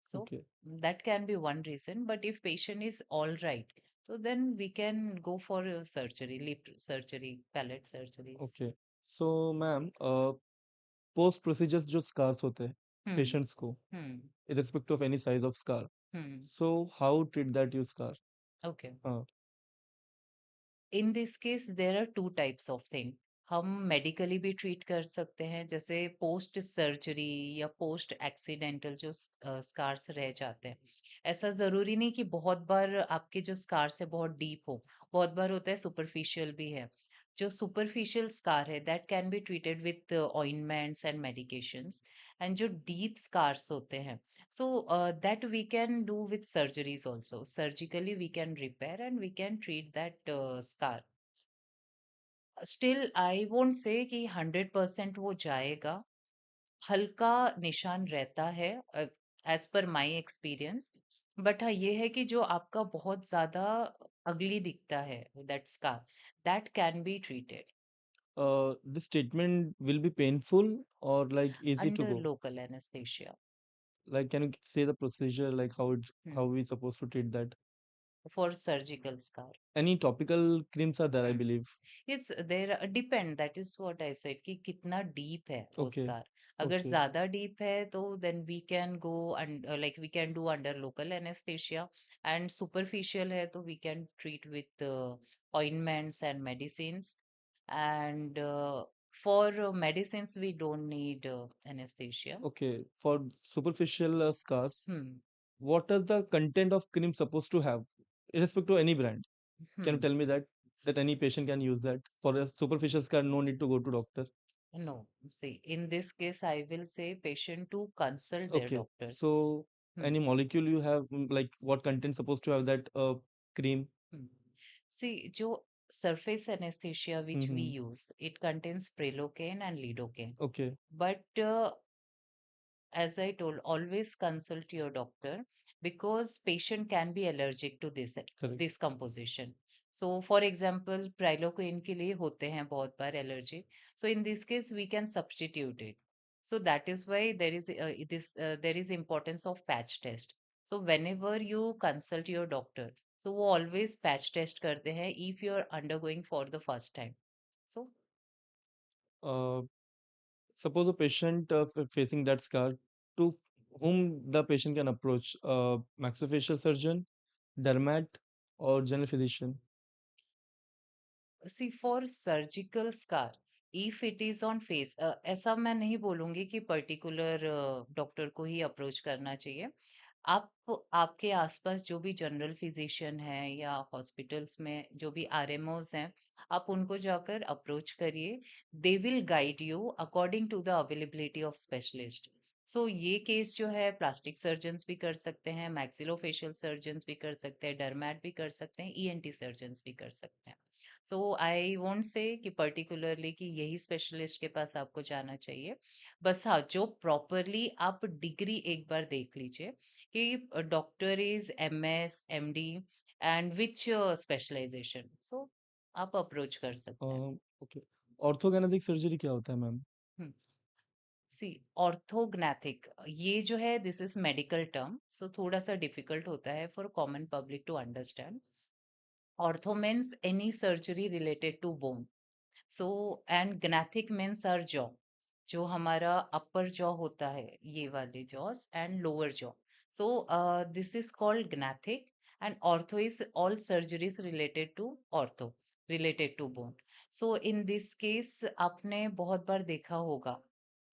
So okay, that can be one reason. But if patient is all right, so then we can go for a surgery, lip surgery, palate surgeries. Okay. So ma'am post procedures जो scars होते हैं Hmm. Patients को, Hmm. irrespective of any size of scar, Hmm. so how treat that you scar? Okay. हाँ, in this case there are two types of thing. हम medically भी treat कर सकते हैं, जैसे पोस्ट सर्जरी या पोस्ट एक्सीडेंटल जो स्कार्स रह जाते हैं। ऐसा जरूरी नहीं कि बहुत बार आपके जो स्कार्स है बहुत डीप हो, बहुत बार होता है सुपरफिशियल भी है। जो सुपरफिशियल स्कार है that can be treated with ointments and medications. And जो डीप स्कार्स होते हैं, so that we can do with surgeries also. Surgically, we can repair and we can treat that scar. Still, I won't say कि 100% वो जाएगा। हल्का निशान रहता है as per my experience. But हाँ, ये है कि जो आपका बहुत ज्यादा अगली दिखता है that scar, that can be treated this treatment will be painful or like easy to under go? local anesthesia Like, can you say the procedure, like how hmm, we supposed to treat that? for surgical scar. Any topical creams are there, I Hmm. believe. Yes there depend, that is what I said कि कितना deep है वो Okay, scar. अगर okay, ज्यादा deep है तो then we can go like we can do under local anaesthesia. And superficial है तो we can treat with ointments and medicines. And for medicines we don't need anaesthesia. okay. For superficial scars, hmm what is the content of cream supposed to have, irrespective of any brand? Can you hmm tell me that any patient can use that for a superficial scar? No need to go to doctor. No, see in this case I will say patient to consult there Okay, doctor. so any molecule you have, like what content supposed to have that cream? See, जो surface anesthesia which we Mm-hmm. use, it contains prelocaine and lidocaine. Okay, But as I told, always consult your doctor because patient can be allergic to correct. this composition. So, for example, prilocaine के लिए होते हैं बहुत बार allergy. So, in this case, we can substitute it. So that is why there is importance of patch test. So whenever you consult your doctor, so वो always patch test करते हैं if you are undergoing for the first time. So Uh, Suppose a patient facing that scar, to whom the patient can approach, maxillofacial surgeon, dermat, or general physician. See for surgical scar, if it is on face, ऐसा मैं नहीं बोलूंगी कि particular doctor को ही approach करना चाहिए। आप आपके आसपास जो भी जनरल फिजिशियन है या हॉस्पिटल्स में जो भी आरएमओज हैं, आप उनको जाकर अप्रोच करिए। They will guide you according to the availability of specialist. So ये केस जो है प्लास्टिक सर्जन्स भी कर सकते हैं, मैक्सिलोफेशियल सर्जन्स भी कर सकते हैं, डर्मैट भी कर सकते हैं, ईएनटी सर्जन्स भी कर सकते हैं। सो आई वोंट से कि पर्टिकुलरली कि यही स्पेशलिस्ट के पास आपको जाना चाहिए। बस हाँ, जो प्रॉपरली आप डिग्री एक बार देख लीजिए कि doctor is MS, MD and which specialisation. So आप अप्रोच कर अ, सकते हैं। ओके। ऑर्थोगैनेटिक सर्जरी क्या होता है मैम? हुँ। सी ऑर्थोग्नाथिक ये जो है this is medical term, so थोड़ा-सा डिफिकल्ट होता है for common public to understand. Ortho means any surgery related to bone. So and gnathic means our jaw, जो हमारा अपर जॉ होता है, ये वाले jaws and lower jaw. So this is called gnathic and ortho is all surgeries related to ortho, related to bone. So in this case आपने बहुत बार देखा होगा,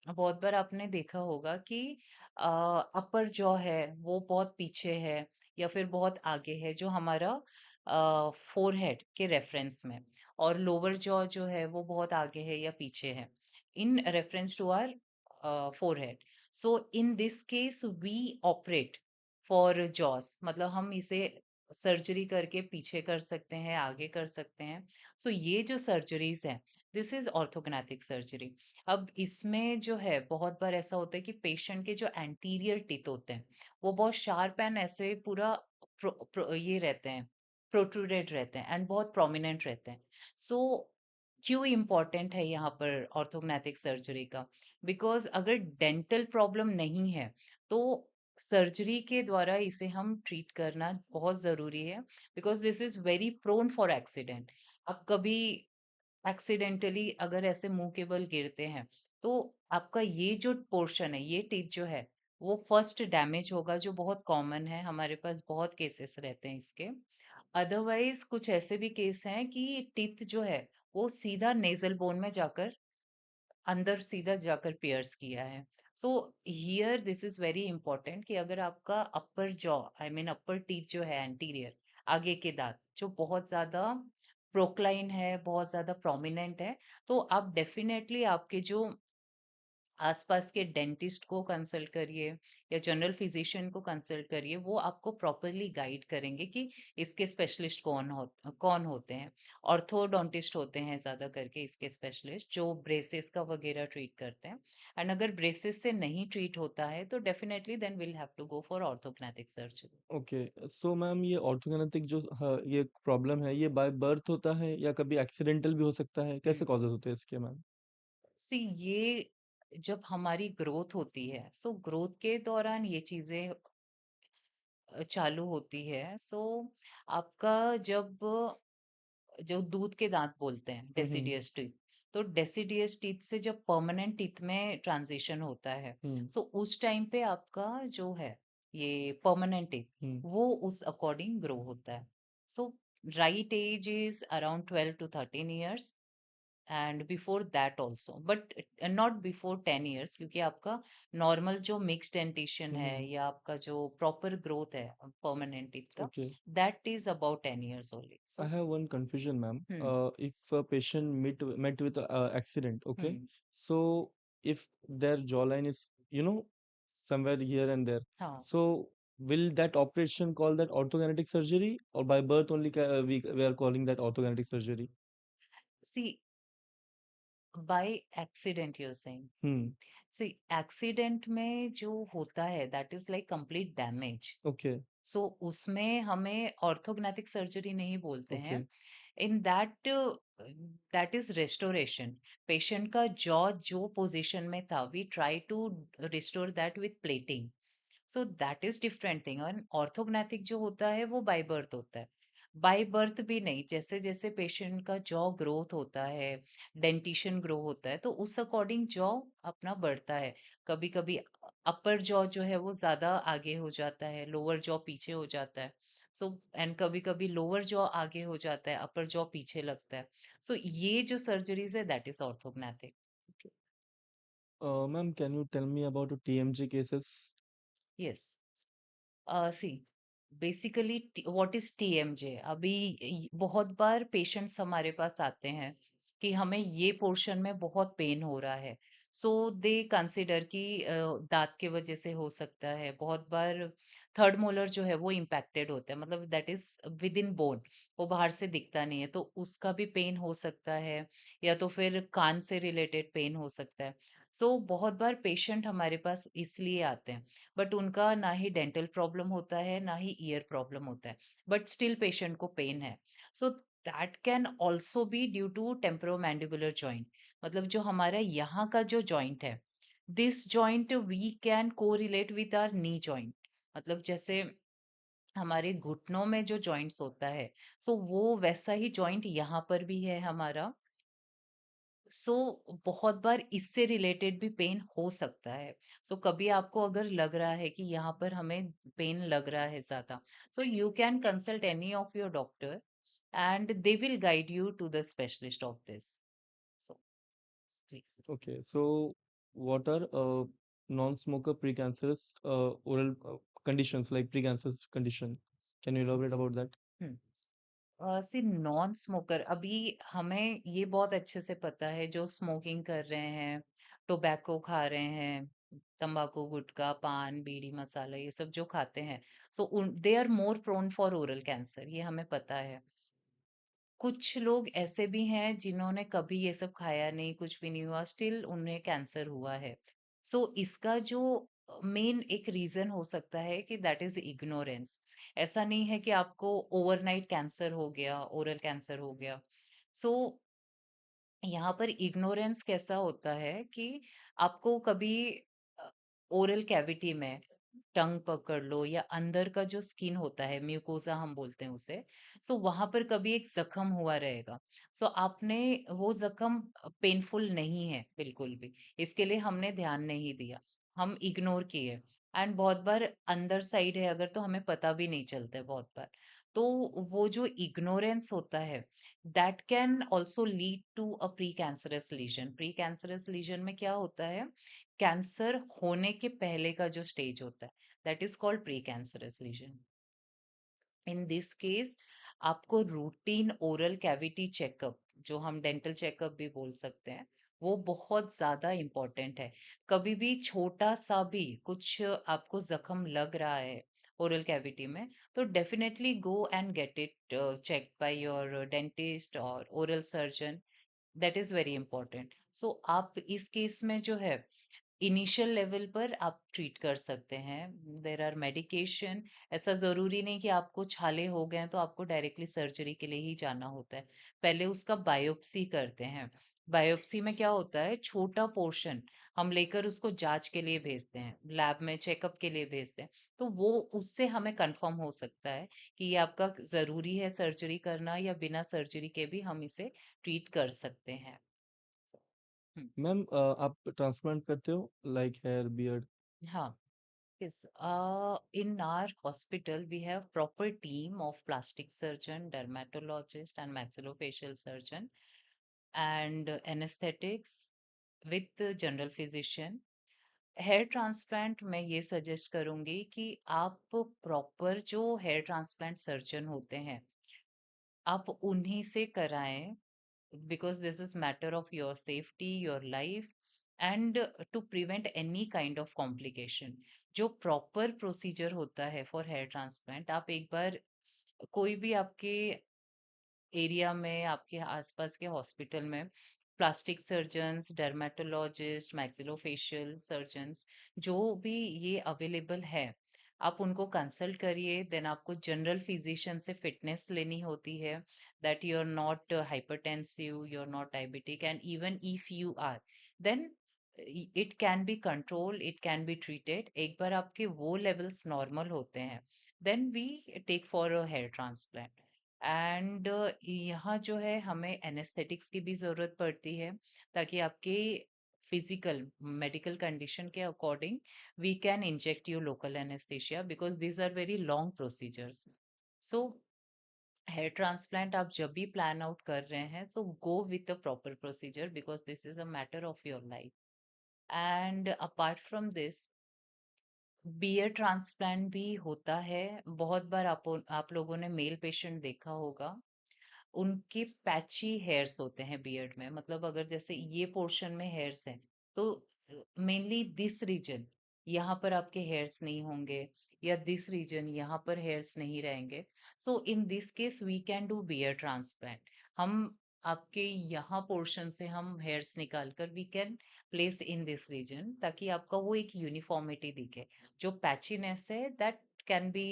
बहुत बार आपने देखा होगा कि अपर जॉ है वो बहुत पीछे है या फिर बहुत आगे है, जो हमारा फोरहेड के रेफरेंस में, और लोअर जॉ जो है वो बहुत आगे है या पीछे है in reference to our forehead. So in this case we operate for jaws, मतलब हम इसे सर्जरी करके पीछे कर सकते हैं, आगे कर सकते हैं। सो ये जो सर्जरीज हैं, दिस इज ऑर्थोग्नाथिक सर्जरी। अब इसमें जो है बहुत बार ऐसा होता है कि पेशेंट के जो एंटीरियर टीथ होते हैं वो बहुत शार्प एंड ऐसे पूरा ये रहते हैं, प्रोट्रूडेड रहते हैं एंड बहुत प्रोमिनेंट रहते हैं। सो क्यों इम्पोर्टेंट है यहाँ पर ऑर्थोग्नाथिक सर्जरी का? बिकॉज अगर डेंटल प्रॉब्लम नहीं है तो सर्जरी के द्वारा इसे हम ट्रीट करना बहुत जरूरी है, because this is very prone for accident. आप कभी एक्सीडेंटली अगर ऐसे मुंह के बल गिरते हैं तो आपका ये जो पोर्शन है, ये टीथ जो है वो फर्स्ट डैमेज होगा, जो बहुत कॉमन है, हमारे पास बहुत केसेस रहते हैं इसके। अदरवाइज कुछ ऐसे भी केस हैं कि टीथ जो है वो सीधा नेजल बोन में जाकर, अंदर सीधा जाकर पियर्स किया है। So here this is very important कि अगर आपका अपर jaw, I mean upper teeth जो है एंटीरियर, आगे के दांत जो बहुत ज्यादा प्रोक्लाइन है, बहुत ज्यादा प्रोमिनेंट है, तो आप डेफिनेटली आपके जो आसपास के डेंटिस्ट को कंसल्ट करिए या जनरल फिजिशियन को कंसल्ट करिए, वो आपको प्रॉपरली गाइड करेंगे कि इसके स्पेशलिस्ट कौन होते हैं। ऑर्थोडोंटिस्ट होते हैं ज़्यादा करके इसके स्पेशलिस्ट, जो ब्रेसेस का वगैरह ट्रीट करते हैं। एंड अगर ब्रेसेस से नहीं ट्रीट होता है तो definitely then will have to go for orthognathic surgery. Okay, so ma'am ये ऑर्थोगैनेटिक जो ये प्रॉब्लम है, ये बाय बर्थ होता है या कभी एक्सीडेंटल भी हो सकता है? कैसे कॉजेज़ होते हैं इसके मैम? सी ये जब हमारी ग्रोथ होती है, सो ग्रोथ के दौरान ये चीजें चालू होती है। सो आपका जब जो दूध के दांत बोलते हैं हुँ, हुँ, डेसिडियस टीथ, तो डेसिडियस टीथ से जब परमानेंट टीथ में ट्रांजिशन होता है, हुँ, सो उस टाइम पे आपका जो है ये परमानेंट टीथ हुँ, वो उस अकॉर्डिंग ग्रो होता है। So right age is around 12 to 13 years and before that also, but not before 10 years, क्योंकि आपका नॉर्मल जो मिक्स डेंटिशन हुँ, है हुँ, या आपका जो प्रॉपर ग्रोथ है परमानेंट टीथ का, okay. That is about 10 years only. I so have one confusion, ma'am. Hmm If a patient met with a accident, okay, hmm so if their jawline is, somewhere here and there, हाँ, so will that operation call that orthognathic surgery, or by birth only we are calling that orthognathic surgery? See by accident you're saying. Hmm. See accident में जो होता है that is like complete damage. Okay. So उसमें हमें orthognathic surgery नहीं बोलते हैं। Okay. In that that is restoration. Patient का जॉ जो पोजीशन में था, we try to restore that with plating. So that is different thing. और ऑर्थोग्नाथिक जो होता है वो बाय बर्थ होता है। बाय बर्थ भी नहीं, जैसे जैसे पेशेंट का जॉ ग्रोथ होता है, डेंटिशन ग्रो होता है, तो उस अकॉर्डिंग जॉ अपना बढ़ता है। कभी कभी अपर जॉ जो है वो ज्यादा आगे हो जाता है, लोअर जॉ पीछे हो जाता है। सो एंड कभी कभी लोअर जॉ आगे हो जाता है, अपर जॉ पीछे लगता है। सो ये जो सर्जरीज है that is orthognathic. Ma'am, can you tell me about the TMJ cases? Yes. See basically what is TMJ? अभी बहुत बार पेशेंट्स हमारे पास आते हैं कि हमें ये पोर्शन में बहुत पेन हो रहा है। सो दे कंसिडर कि दाँत के वजह से हो सकता है। बहुत बार थर्ड मोलर जो है वो इम्पैक्टेड होता है, मतलब that is with in bone, वो बाहर से दिखता नहीं है, तो उसका भी पेन हो सकता है, या तो फिर कान से रिलेटेड पेन हो सकता है। सो बहुत बार पेशेंट हमारे पास इसलिए आते हैं, बट उनका ना ही डेंटल प्रॉब्लम होता है, ना ही ईयर प्रॉब्लम होता है, बट स्टिल पेशेंट को पेन है। So that can also be due to temporomandibular joint, मतलब जो हमारा यहाँ का जो जॉइंट है, this joint we can correlate with our knee joint, मतलब जैसे हमारे घुटनों में जो जॉइंट्स होता है, सो वो वैसा ही जॉइंट यहाँ पर भी है हमारा। सो बहुत बार इससे रिलेटेड भी पेन हो सकता है। सो कभी आपको अगर लग रहा है कि यहाँ पर हमें पेन लग रहा है ज्यादा, so you can consult any of your doctor and they will guide you to the specialist of this. So please. Okay, so what are non-smoker precancerous oral conditions like precancerous condition? Can you elaborate about that? See non smoker, अभी हमें ये बहुत अच्छे से पता है जो smoking कर रहे हैं, टोबैको खा रहे हैं, तंबाकू, गुटखा, पान, बीड़ी, मसाला, ये सब जो खाते हैं, so they are more prone for oral cancer, ये हमें पता है। कुछ लोग ऐसे भी हैं जिन्होंने कभी ये सब खाया नहीं, कुछ भी नहीं हुआ, स्टिल उन्हें कैंसर हुआ है। सो इसका जो मेन एक रीजन हो सकता है कि दैट इज इग्नोरेंस। ऐसा नहीं है कि आपको ओवरनाइट कैंसर हो गया, ओरल कैंसर हो गया। सो यहाँ पर इग्नोरेंस कैसा होता है कि आपको कभी ओरल कैविटी में टंग पकड़ लो, या अंदर का जो स्किन होता है, म्यूकोसा हम बोलते हैं उसे, सो वहां पर कभी एक जख्म हुआ रहेगा। सो आपने वो जख्म पेनफुल नहीं है बिल्कुल भी, इसके लिए हमने ध्यान नहीं दिया, हम इग्नोर किए, एंड बहुत बार अंदर साइड है अगर, तो हमें पता भी नहीं चलता है बहुत बार। तो वो जो इग्नोरेंस होता है, that can also lead to a pre cancerous lesion. Pre cancerous lesion में क्या होता है, कैंसर होने के पहले का जो स्टेज होता है, that is called pre cancerous lesion. In this case आपको रूटीन ओरल कैविटी चेकअप, जो हम डेंटल चेकअप भी बोल सकते हैं, वो बहुत ज्यादा इम्पोर्टेंट है। कभी भी छोटा सा भी कुछ आपको जख्म लग रहा है ओरल कैविटी में, तो definitely go and get it check by your dentist और oral surgeon. That is very important. So आप इस केस में जो है, इनिशियल लेवल पर आप ट्रीट कर सकते हैं। There are medication. ऐसा ज़रूरी नहीं कि आपको छाले हो गए हैं तो आपको डायरेक्टली सर्जरी के लिए ही जाना होता है। पहले उसका बायोप्सी करते हैं। बायोप्सी में क्या होता है, छोटा पोर्शन हम लेकर उसको जांच के लिए भेजते हैं, लैब में चेकअप के लिए भेजते हैं। तो वो उससे हमें कंफर्म हो सकता है कि ये आपका ज़रूरी है सर्जरी करना, या बिना सर्जरी के भी हम इसे ट्रीट कर सकते हैं। हम्म, मैम आप ट्रांसप्लांट करते हो लाइक हेयर बियर्ड? हाँ। Yes, in our hospital, we have proper team of plastic surgeon, dermatologist, and maxillofacial surgeon, and anesthetics with the general physician. Hair transplant मैं ये सजेस्ट करूंगी कि आप प्रॉपर जो हेयर ट्रांसप्लांट सर्जन होते हैं, आप उन्हीं से कराएं, because this is matter of your safety, your life, and to prevent any kind of complication। जो प्रॉपर प्रोसीजर होता है फॉर हेयर ट्रांसप्लांट, आप एक बार कोई भी आपके एरिया में, आपके आसपास के हॉस्पिटल में, plastic surgeons, dermatologist, maxillofacial surgeons, जो भी ये अवेलेबल है, आप उनको कंसल्ट करिए। देन आपको जनरल फिजिशियन से फिटनेस लेनी होती है, that you are not hypertensive, you are not diabetic, and even if you are, then it can be control, it can be treated. एक बार आपके वो लेवल्स नॉर्मल होते हैं, then we take for a hair transplant. And यहाँ जो है हमें एनेस्थेटिक्स की भी ज़रूरत पड़ती है, ताकि आपके फिजिकल मेडिकल कंडीशन के according we can inject you local anaesthesia, because these are very long procedures. So hair transplant आप जब भी प्लान आउट कर रहे हैं, तो go with the proper procedure, because this is a matter of your life. And apart from this, beard transplant भी होता है। बहुत बार आप लोगों ने मेल पेशेंट देखा होगा, उनके पैची हेयर्स होते हैं बियर्ड में, मतलब अगर जैसे ये पोर्शन में हेयर्स हैं, तो मेनली दिस रीजन, यहाँ पर आपके हेयर्स नहीं होंगे, या दिस रीजन यहाँ पर हेयर्स नहीं रहेंगे। So in this case we can do beard transplant. हम आपके यहाँ पोर्शन से हम हेयर्स निकाल कर we can place in this region, ताकि आपका वो एक यूनिफॉर्मिटी दिखे। जो पैचीनेस है that can be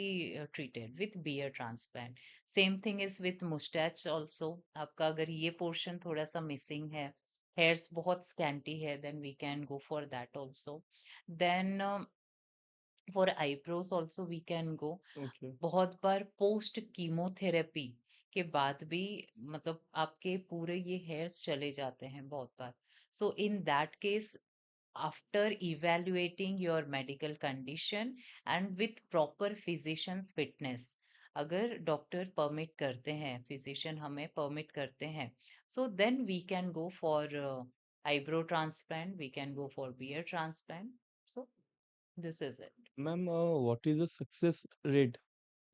treated with beard transplant. Same thing is with moustache also. आपका अगर ये पोर्शन थोड़ा सा मिसिंग है, hairs बहुत scanty है, then we can go for that also. Then for eyebrows also we can go. Okay. बहुत बार post chemotherapy के बाद भी मतलब आपके पूरे ये हेयर्स चले जाते हैं बहुत बार। So in that case, after evaluating your medical condition and with proper physician's fitness, अगर डॉक्टर परमिट करते हैं, फिजिशियन हमें परमिट करते हैं, so then we can go for eyebrow transplant, we can go for beard transplant. So this is it. Ma'am what is the success rate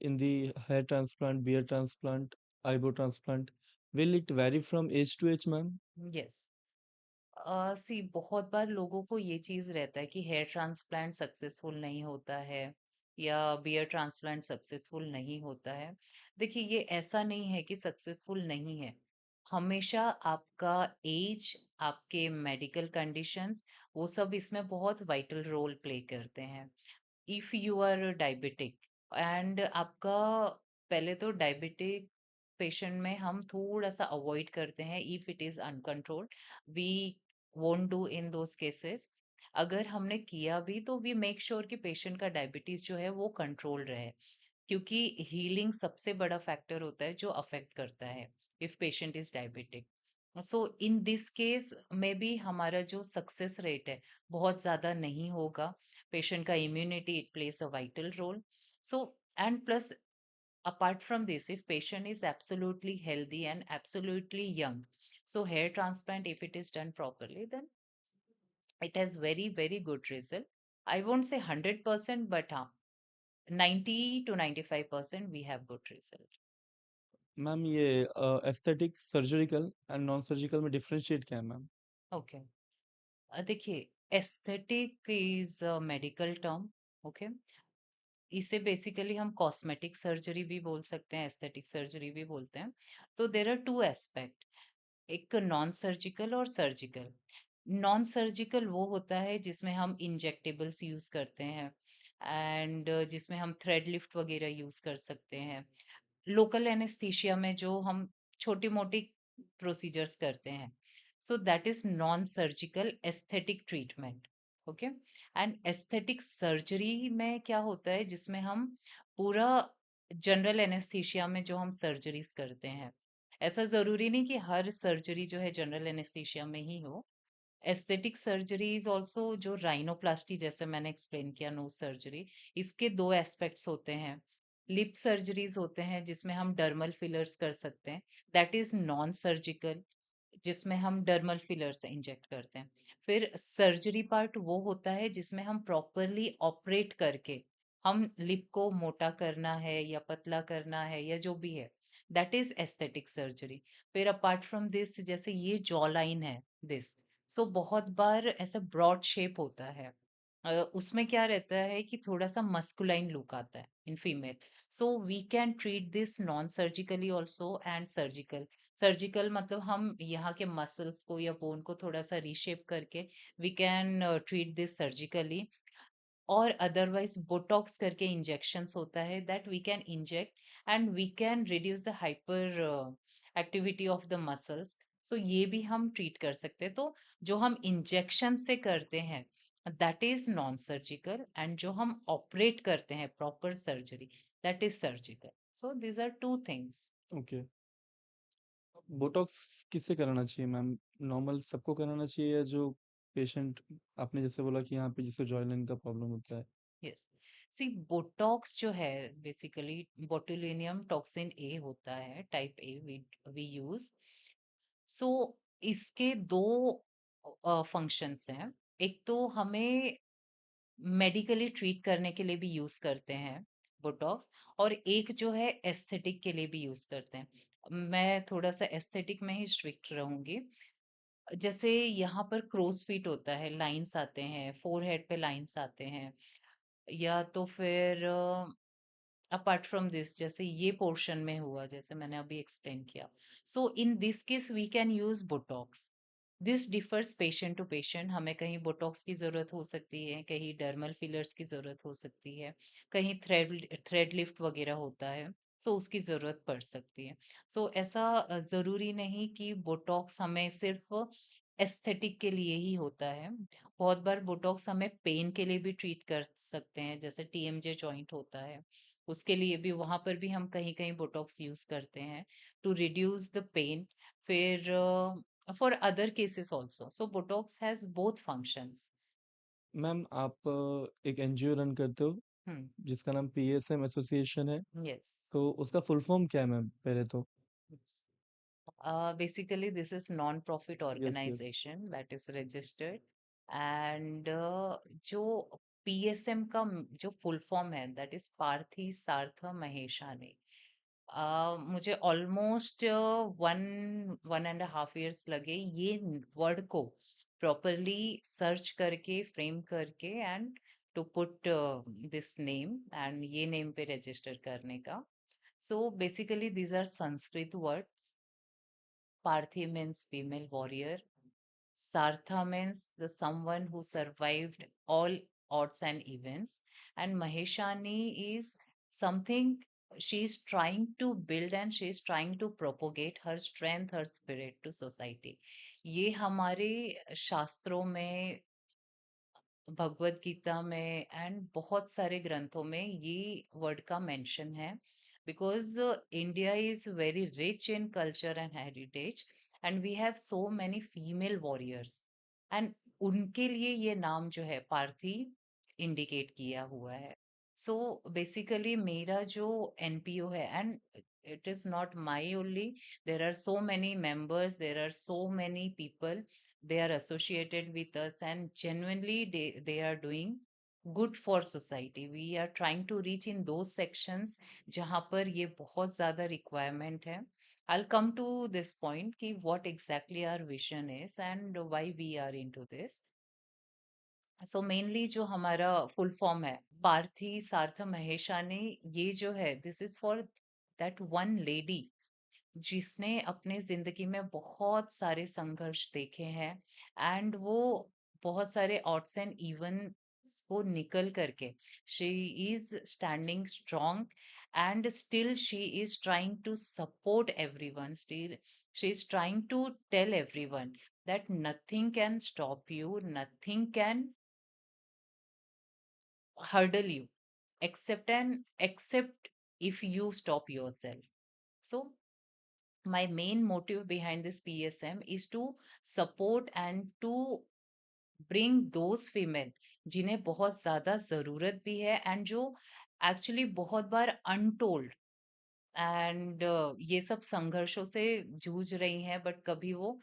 in the hair transplant, beard transplant, eyebrow transplant? Will it vary from age to age, ma'am? Yes. सी बहुत बार लोगों को ये चीज रहता है कि hair transplant successful नहीं होता है, या बियर ट्रांसप्लांट सक्सेसफुल नहीं होता है। देखिए, ये ऐसा नहीं है कि सक्सेसफुल नहीं है। हमेशा आपका एज, आपके मेडिकल कंडीशंस, वो सब इसमें बहुत वाइटल रोल प्ले करते हैं। If you are diabetic and आपका, पहले तो डायबिटिक पेशेंट में हम थोड़ा सा अवॉइड करते हैं if it is uncontrolled, we won't do in those cases. अगर हमने किया भी तो वी मेक श्योर कि पेशेंट का डायबिटीज जो है वो कंट्रोल रहे, क्योंकि हीलिंग सबसे बड़ा फैक्टर होता है जो अफेक्ट करता है if patient is diabetic. So in this case में भी हमारा जो सक्सेस रेट है बहुत ज्यादा नहीं होगा। पेशेंट का immunity, it plays a vital role. So and plus, apart from this, if patient is absolutely healthy and absolutely young, so hair transplant, if it is done properly, then it has very good result. I won't say 100%, but 90 to 95% we have good result. Ma'am ये aesthetic, surgical and non surgical में differentiate क्या है ma'am? Okay. देखिए, aesthetic is medical term. Okay, इसे basically हम cosmetic surgery भी बोल सकते हैं, एस्थेटिक सर्जरी भी बोलते हैं। तो देर आर टू एस्पेक्ट, एक नॉन सर्जिकल और सर्जिकल। नॉन सर्जिकल वो होता है जिसमें हम इंजेक्टेबल्स यूज करते हैं, एंड जिसमें हम थ्रेड लिफ्ट वगैरह यूज कर सकते हैं। लोकल एनेस्थीसिया में जो हम छोटी मोटी प्रोसीजर्स करते हैं, so that is non surgical aesthetic treatment. Okay, and aesthetic surgery में क्या होता है, जिसमें हम पूरा जनरल एनेस्थीसिया में जो हम सर्जरीज करते हैं, ऐसा जरूरी नहीं कि हर सर्जरी जो है जनरल एनेस्थीसिया में ही हो। एस्थेटिक सर्जरी इज ऑल्सो, जो राइनोप्लास्टी जैसे मैंने एक्सप्लेन किया, नोज सर्जरी, इसके दो एस्पेक्ट्स होते हैं। लिप सर्जरीज होते हैं जिसमें हम डर्मल फिलर्स कर सकते हैं, दैट इज नॉन सर्जिकल, जिसमें हम डर्मल फिलर्स इंजेक्ट करते हैं। फिर सर्जरी पार्ट वो होता है जिसमें हम प्रॉपरली ऑपरेट करके, हम लिप को मोटा करना है या पतला करना है या जो भी है, दैट इज एस्थेटिक सर्जरी। फिर अपार्ट फ्रॉम दिस, जैसे ये जॉ लाइन है, दिस, सो बहुत बार ऐसा ब्रॉड शेप होता है। उसमें क्या रहता है कि थोड़ा सा मस्कुलाइन लुक आता है in female. So we can treat this non surgically also and surgical. Surgical मतलब हम यहाँ के मसल्स को या बोन को थोड़ा सा रीशेप करके we can treat this surgically. और अदरवाइज बोटॉक्स करके इंजेक्शंस होता है that we can inject, and we can reduce the hyper activity of the muscles. So ये भी हम ट्रीट कर सकते हैं। तो जो हम इंजेक्शन से करते हैं that is non surgical, and जो हम ऑपरेट करते हैं proper surgery, that is surgical. So these are two things. Okay. Botox किससे कराना चाहिए मैम? नॉर्मल सबको कराना चाहिए या जो पेशेंट, आपने जैसे बोला कि यहाँ पे जिसको जॉय लाइन का प्रॉब्लम होता है? यस, सी बोटॉक्स जो है बेसिकली बोटुलिनियम टॉक्सिन ए होता है, टाइप ए वी यूज। सो इसके दो फंक्शंस हैं। एक तो हमें मेडिकली ट्रीट करने के लिए भी यूज करते हैं बोटॉक्स, और एक जो है एस्थेटिक के लिए भी यूज करते हैं। मैं थोड़ा सा एस्थेटिक में ही स्ट्रिक्ट रहूंगी। जैसे यहाँ पर क्रोस फीट होता है, लाइन्स आते हैं, फोरहेड पे लाइन्स आते हैं, या तो फिर अपार्ट फ्रॉम दिस जैसे ये पोर्शन में हुआ जैसे मैंने अभी एक्सप्लेन किया, so in this case we can use Botox. This differs patient to patient, हमें कहीं बोटॉक्स की जरूरत हो सकती है, कहीं डर्मल फिलर्स की जरूरत हो सकती है, कहीं थ्रेड लिफ्ट वगैरह होता है, सो उसकी जरूरत पड़ सकती है। सो ऐसा जरूरी नहीं कि बोटॉक्स हमें सिर्फ एस्थेटिक के लिए ही होता है। बहुत बार बोटॉक्स हमें पेन के लिए भी ट्रीट कर सकते हैं, जैसे टीएमजे जॉइंट होता है, उसके लिए भी वहां पर भी हम कहीं कहीं बोटॉक्स यूज करते हैं टू रिड्यूस द पेन। फिर for other cases also, so Botox has both functions. Ma'am आप एक एनजीओ रन करते हो हम्म। जिसका नाम पीएसएम एसोसिएशन है, यस। तो उसका फुल फॉर्म क्या है मैम पहले तो? Basically this is non-profit yes yes. organization that is registered, and जो पीएसएम का जो फुल फॉर्म है दैट इज पार्थी सार्थ महेशानी। मुझे ऑलमोस्ट 1.5 years लगे ये वर्ड को प्रॉपरली सर्च करके, फ्रेम करके, and to put this name, and ये नेम पे रजिस्टर करने का। So basically these are Sanskrit words. Parthi means female warrior. Sartha means the someone who survived all odds and events. And Maheshani is something she's trying to build and she's trying to propagate her strength, her spirit to society. ये हमारे शास्त्रों में, भगवत गीता में and बहुत सारे ग्रंथों में ये वर्ड का मेंशन है, because India is very rich in culture and heritage, and we have so many female warriors, and उनके लिए ये नाम जो है पार्थी इंडिकेट किया हुआ है। सो बेसिकली मेरा जो एनपीओ है, and it is not my only, there are so many members, there are so many people, they are associated with us, and genuinely they are doing good for society. We are trying to reach in those sections जहाँ पर ये बहुत ज़्यादा requirement है। I'll come to this point कि what exactly our vision is and why we are into this. So mainly जो हमारा full form है पार्थी सार्थ महेशानी, ये जो है this is for that one lady जिसने अपने जिंदगी में बहुत सारे संघर्ष देखे हैं, एंड वो बहुत सारे ऑड्स एंड इवन्स को निकल करके she is standing strong, and still she is trying to support everyone, still she is trying to tell everyone that nothing can stop you, nothing can hurdle you, except if you stop yourself. So my main motive behind this PSM is to support and to bring those female जिन्हें बहुत ज्यादा जरूरत भी है, and जो actually बहुत बार untold and ये सब संघर्षों से जूझ रही हैं, बट कभी वो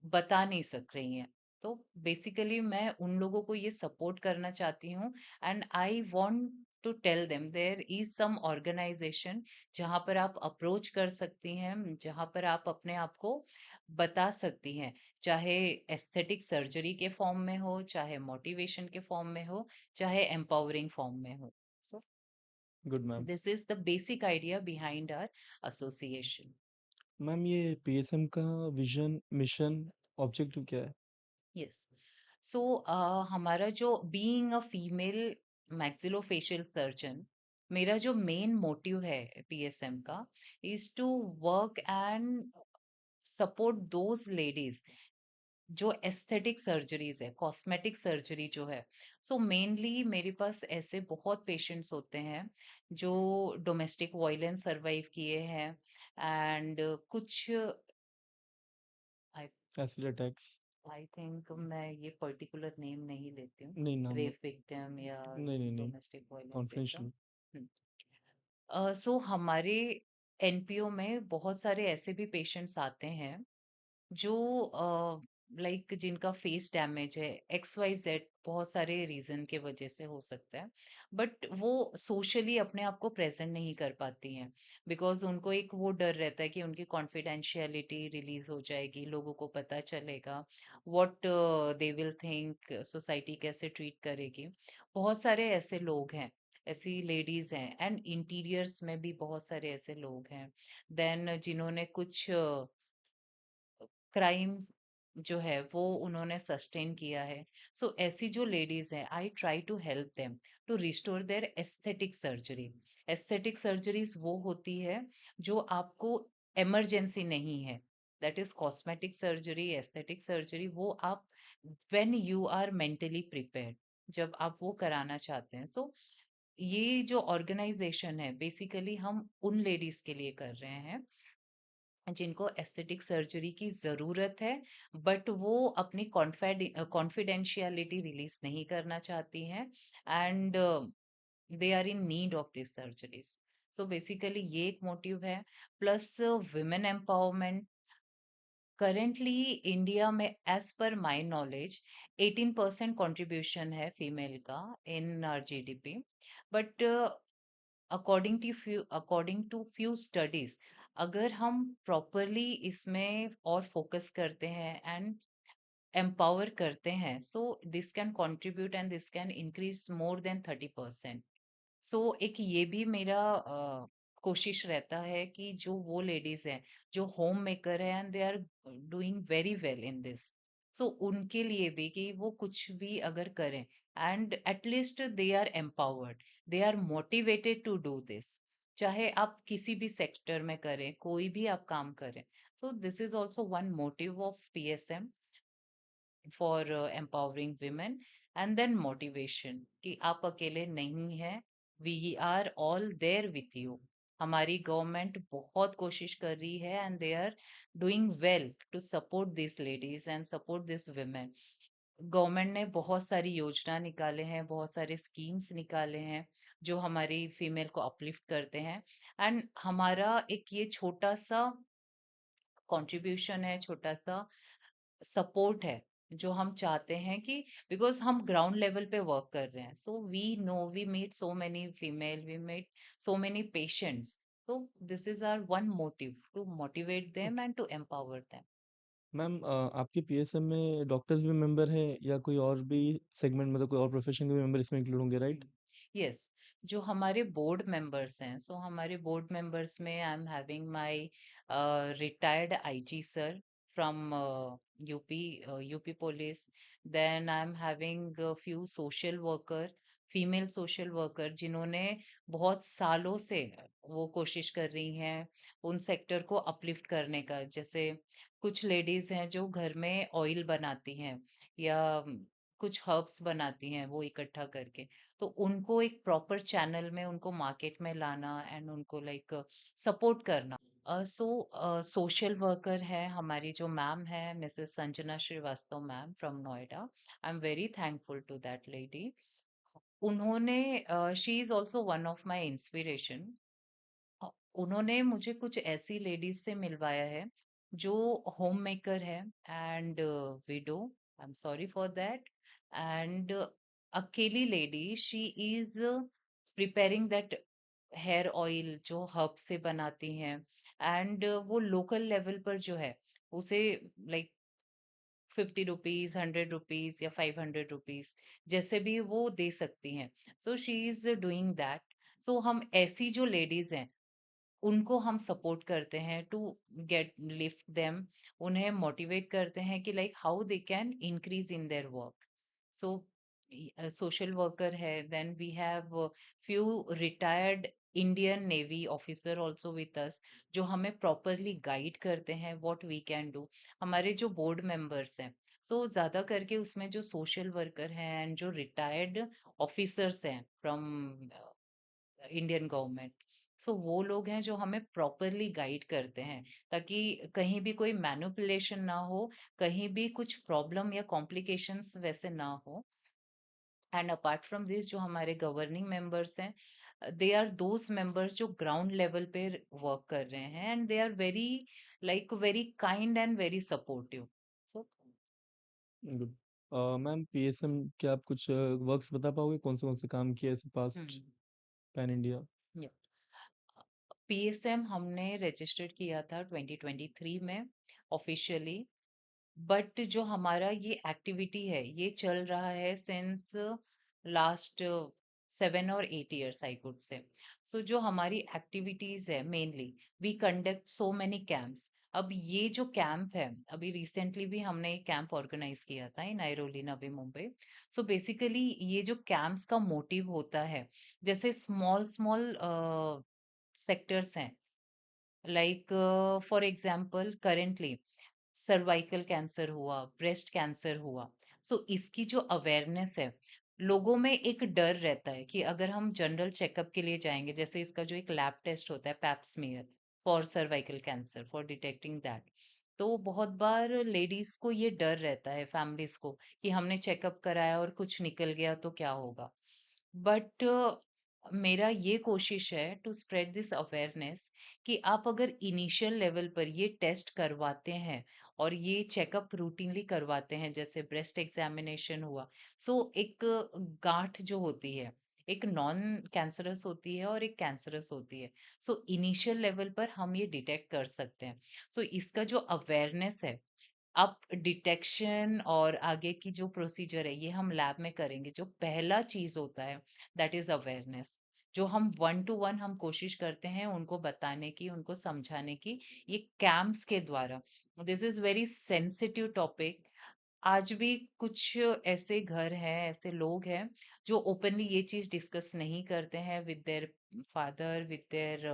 बता नहीं सक रही हैं। तो बेसिकली मैं उन लोगों को ये सपोर्ट करना चाहती हूँ, and I want to tell them there is some organization जहाँ पर आप अप्रोच कर सकती हैं, जहाँ पर आप अपने आप को बता सकती हैं, चाहे एस्थेटिक सर्जरी के फॉर्म में हो, चाहे मोटिवेशन के फॉर्म में हो, चाहे एम्पावरिंग फॉर्म में हो। So good ma'am. This is the basic idea behind our association. Ma'am ये पीएसएम का विजन, मिशन, ऑब्जेक्टिव क्या है? यस। सो हमारा जो being a female maxillofacial surgeon, मेरा जो मेन मोटिव है पीएसएम का is to work and support those ladies जो एस्थेटिक सर्जरीज है, कॉस्मेटिक सर्जरी जो है। सो मेनली मेरे पास ऐसे बहुत पेशेंट्स होते हैं जो डोमेस्टिक वायलेंस सरवाइव किए हैं, एंड कुछ एसिड अटैक्स? आई थिंक मैं ये पर्टिकुलर नेम नहीं लेती हूँ, नहीं नाम मत। रेप विक्टिम या नहीं नहीं नहीं, डोमेस्टिक वायलेंस ऐसा। कॉन्फिडेंशियल। सो हमारे एनपीओ में बहुत सारे ऐसे भी पेशेंट्स आते हैं जो लाइक जिनका फेस डैमेज है, XYZ बहुत सारे रीज़न के वजह से हो सकता है। बट वो सोशली अपने आप को प्रेज़ेंट नहीं कर पाती हैं, बिकॉज़ उनको एक वो डर रहता है कि उनकी कॉन्फिडेंशियलिटी रिलीज़ हो जाएगी, लोगों को पता चलेगा, what they will think, society कैसे ट्रीट करेगी। बहुत सारे ऐसे लोग हैं, ऐसी लेडीज़ हैं, एंड इंटीरियर्स में भी बहुत सारे ऐसे लोग हैं। देन जिन्होंने कुछ क्राइम्स जो है वो उन्होंने सस्टेन किया है। सो ऐसी जो लेडीज हैं, I try to help them to restore their aesthetic surgery. Aesthetic surgeries वो होती है जो आपको इमरजेंसी नहीं है, that is cosmetic surgery. Aesthetic surgery वो आप when you are mentally prepared, जब आप वो कराना चाहते हैं। सो ये जो ऑर्गेनाइजेशन है, बेसिकली हम उन लेडीज के लिए कर रहे हैं जिनको एस्थेटिक सर्जरी की ज़रूरत है, बट वो अपनी कॉन्फिडेंशियलिटी रिलीज़ नहीं करना चाहती हैं, and they are in need of this surgeries. So basically ये एक मोटिव है, plus women empowerment. Currently India में as per my knowledge 18% contribution है फीमेल का in our GDP. But according to few studies, अगर हम प्रॉपरली इसमें और फोकस करते हैं एंड एम्पावर करते हैं, so this can contribute and this can increase more than 30%। सो एक ये भी मेरा कोशिश रहता है कि जो वो लेडीज हैं जो होम मेकर है and they are doing very well in this, so उनके लिए भी कि वो कुछ भी अगर करें, and at least they are empowered, they are motivated to do this. चाहे आप किसी भी सेक्टर में करें, कोई भी आप काम करें। So this is also one motive of PSM for empowering women. And then motivation कि आप अकेले नहीं हैं, we are all there with you. हमारी गवर्नमेंट बहुत कोशिश कर रही है and they are doing well to support this ladies and support this women. Government ने बहुत सारी योजना निकाले हैं, बहुत सारे स्कीम्स निकाले हैं जो हमारी फीमेल को अपलिफ्ट करते हैं। एंड हमारा एक ये छोटा सा कंट्रीब्यूशन है, छोटा सा सपोर्ट है, जो हम चाहते हैं कि बिकॉज हम ग्राउंड लेवल पे वर्क कर रहे हैं, so we know we meet so many female, we meet so many patients. so this is our one motive to motivate them okay. and to empower them. Ma'am आपके PSM में doctors भी member हैं या कोई और भी segment मतलब कोई और प्रोफेशन के भी मेंबर इसमें इंक्लूड होंगे, राइट? यस, जो हमारे बोर्ड मेंबर्स हैं, सो हमारे बोर्ड मेंबर्स में I am having my retired IG sir from UP, UP police. Then I am having few social worker, female social worker, जिन्होंने बहुत सालों से वो कोशिश कर रही हैं उन सेक्टर को अपलिफ्ट करने का। जैसे कुछ लेडीज हैं जो घर में ऑयल बनाती हैं, या कुछ हर्ब्स बनाती हैं वो इकट्ठा करके, तो उनको एक प्रॉपर चैनल में उनको मार्केट में लाना एंड उनको लाइक सपोर्ट करना। सो सोशल वर्कर है हमारी जो मैम है, Mrs Sanjana Srivastava ma'am from Noida. I am very thankful to that lady. उन्होंने, she is also one of my inspiration. Uh, उन्होंने मुझे कुछ ऐसी लेडीज से मिलवाया है जो होम मेकर है and widow, I am sorry for that, and अकेली lady, she is preparing that hair oil जो हर्ब से बनाती हैं, एंड वो लोकल लेवल पर जो है उसे लाइक 50 रुपीज, 100 रुपीज या 500 रुपीज, जैसे भी वो दे सकती हैं। So she is doing that. So हम ऐसी जो लेडीज हैं उनको हम सपोर्ट करते हैं टू गेट लिफ्ट देम, उन्हें मोटिवेट करते हैं कि like how they can increase in their work. So social worker है, then we have few retired Indian navy officer also with us, जो हमें प्रॉपरली गाइड करते हैं व्हाट वी कैन डू। हमारे जो बोर्ड मेंबर्स हैं, सो ज्यादा करके उसमें जो सोशल वर्कर हैं एंड जो रिटायर्ड ऑफिसर्स हैं फ्रॉम इंडियन गवर्नमेंट, सो वो लोग हैं जो हमें प्रॉपरली गाइड करते हैं, ताकि कहीं भी कोई मैनिपुलेशन ना हो, कहीं भी कुछ प्रॉब्लम या कॉम्प्लिकेशंस वैसे ना हो। एंड अपार्ट फ्रॉम दिस, जो हमारे गवर्निंग मेंबर्स हैं, दे आर दोज मेंबर्स जो ग्राउंड लेवल पे वर्क कर रहे हैं, and they are very like very kind and very supportive. So good. Ma'am PSM क्या आप कुछ वर्क्स बता पाओगे कौन से काम किए ऐसे पास्ट हुँ, पैन इंडिया? या पीएसएम हमने रजिस्टर्ड किया था 2023 में ऑफ़िशियली। बट जो हमारा ये एक्टिविटी है, ये चल रहा है सिंस लास्ट 7 और 8 इयर्स आई कुड से। सो जो हमारी एक्टिविटीज़ है mainly, we conduct so many camps. अब ये जो कैंप है, अभी रिसेंटली भी हमने एक कैंप ऑर्गेनाइज़ किया था इन आइरोली, नवी मुंबई। सो बेसिकली ये जो कैंप्स का मोटिव होता है, जैसे स्मॉल-स्मॉल सेक्टर्स हैं, like for example currently cervical cancer हुआ, ब्रेस्ट कैंसर हुआ। सो इसकी जो अवेयरनेस है, लोगों में एक डर रहता है कि अगर हम जनरल चेकअप के लिए जाएँगे, जैसे इसका जो एक लैब टेस्ट होता है pap smear for cervical cancer, for detecting that. तो बहुत बार लेडीज़ को ये डर रहता है, फैमिलीज़ को, कि हमने चेकअप कराया और कुछ निकल गया तो क्या होगा? बट मेरा ये कोशिश है टू स्प्रेड दिस अवेयरनेस कि आप अगर इनिशियल लेवल पर ये टेस्ट करवाते हैं और ये चेकअप रूटीनली करवाते हैं, जैसे ब्रेस्ट एग्जामिनेशन हुआ। सो एक गांठ जो होती है, एक नॉन कैंसरस होती है और एक कैंसरस होती है। सो इनिशियल लेवल पर हम ये डिटेक्ट कर सकते हैं। सो इसका जो अवेयरनेस है, अब डिटेक्शन और आगे की जो प्रोसीजर है ये हम लैब में करेंगे। जो पहला चीज़ होता है दैट इज़ अवेयरनेस, जो हम 1 टू 1 हम कोशिश करते हैं उनको बताने की, उनको समझाने की, ये कैंप्स के द्वारा। This is very sensitive topic. आज भी कुछ ऐसे घर हैं, ऐसे लोग हैं जो ओपनली ये चीज़ डिस्कस नहीं करते हैं with their father, with their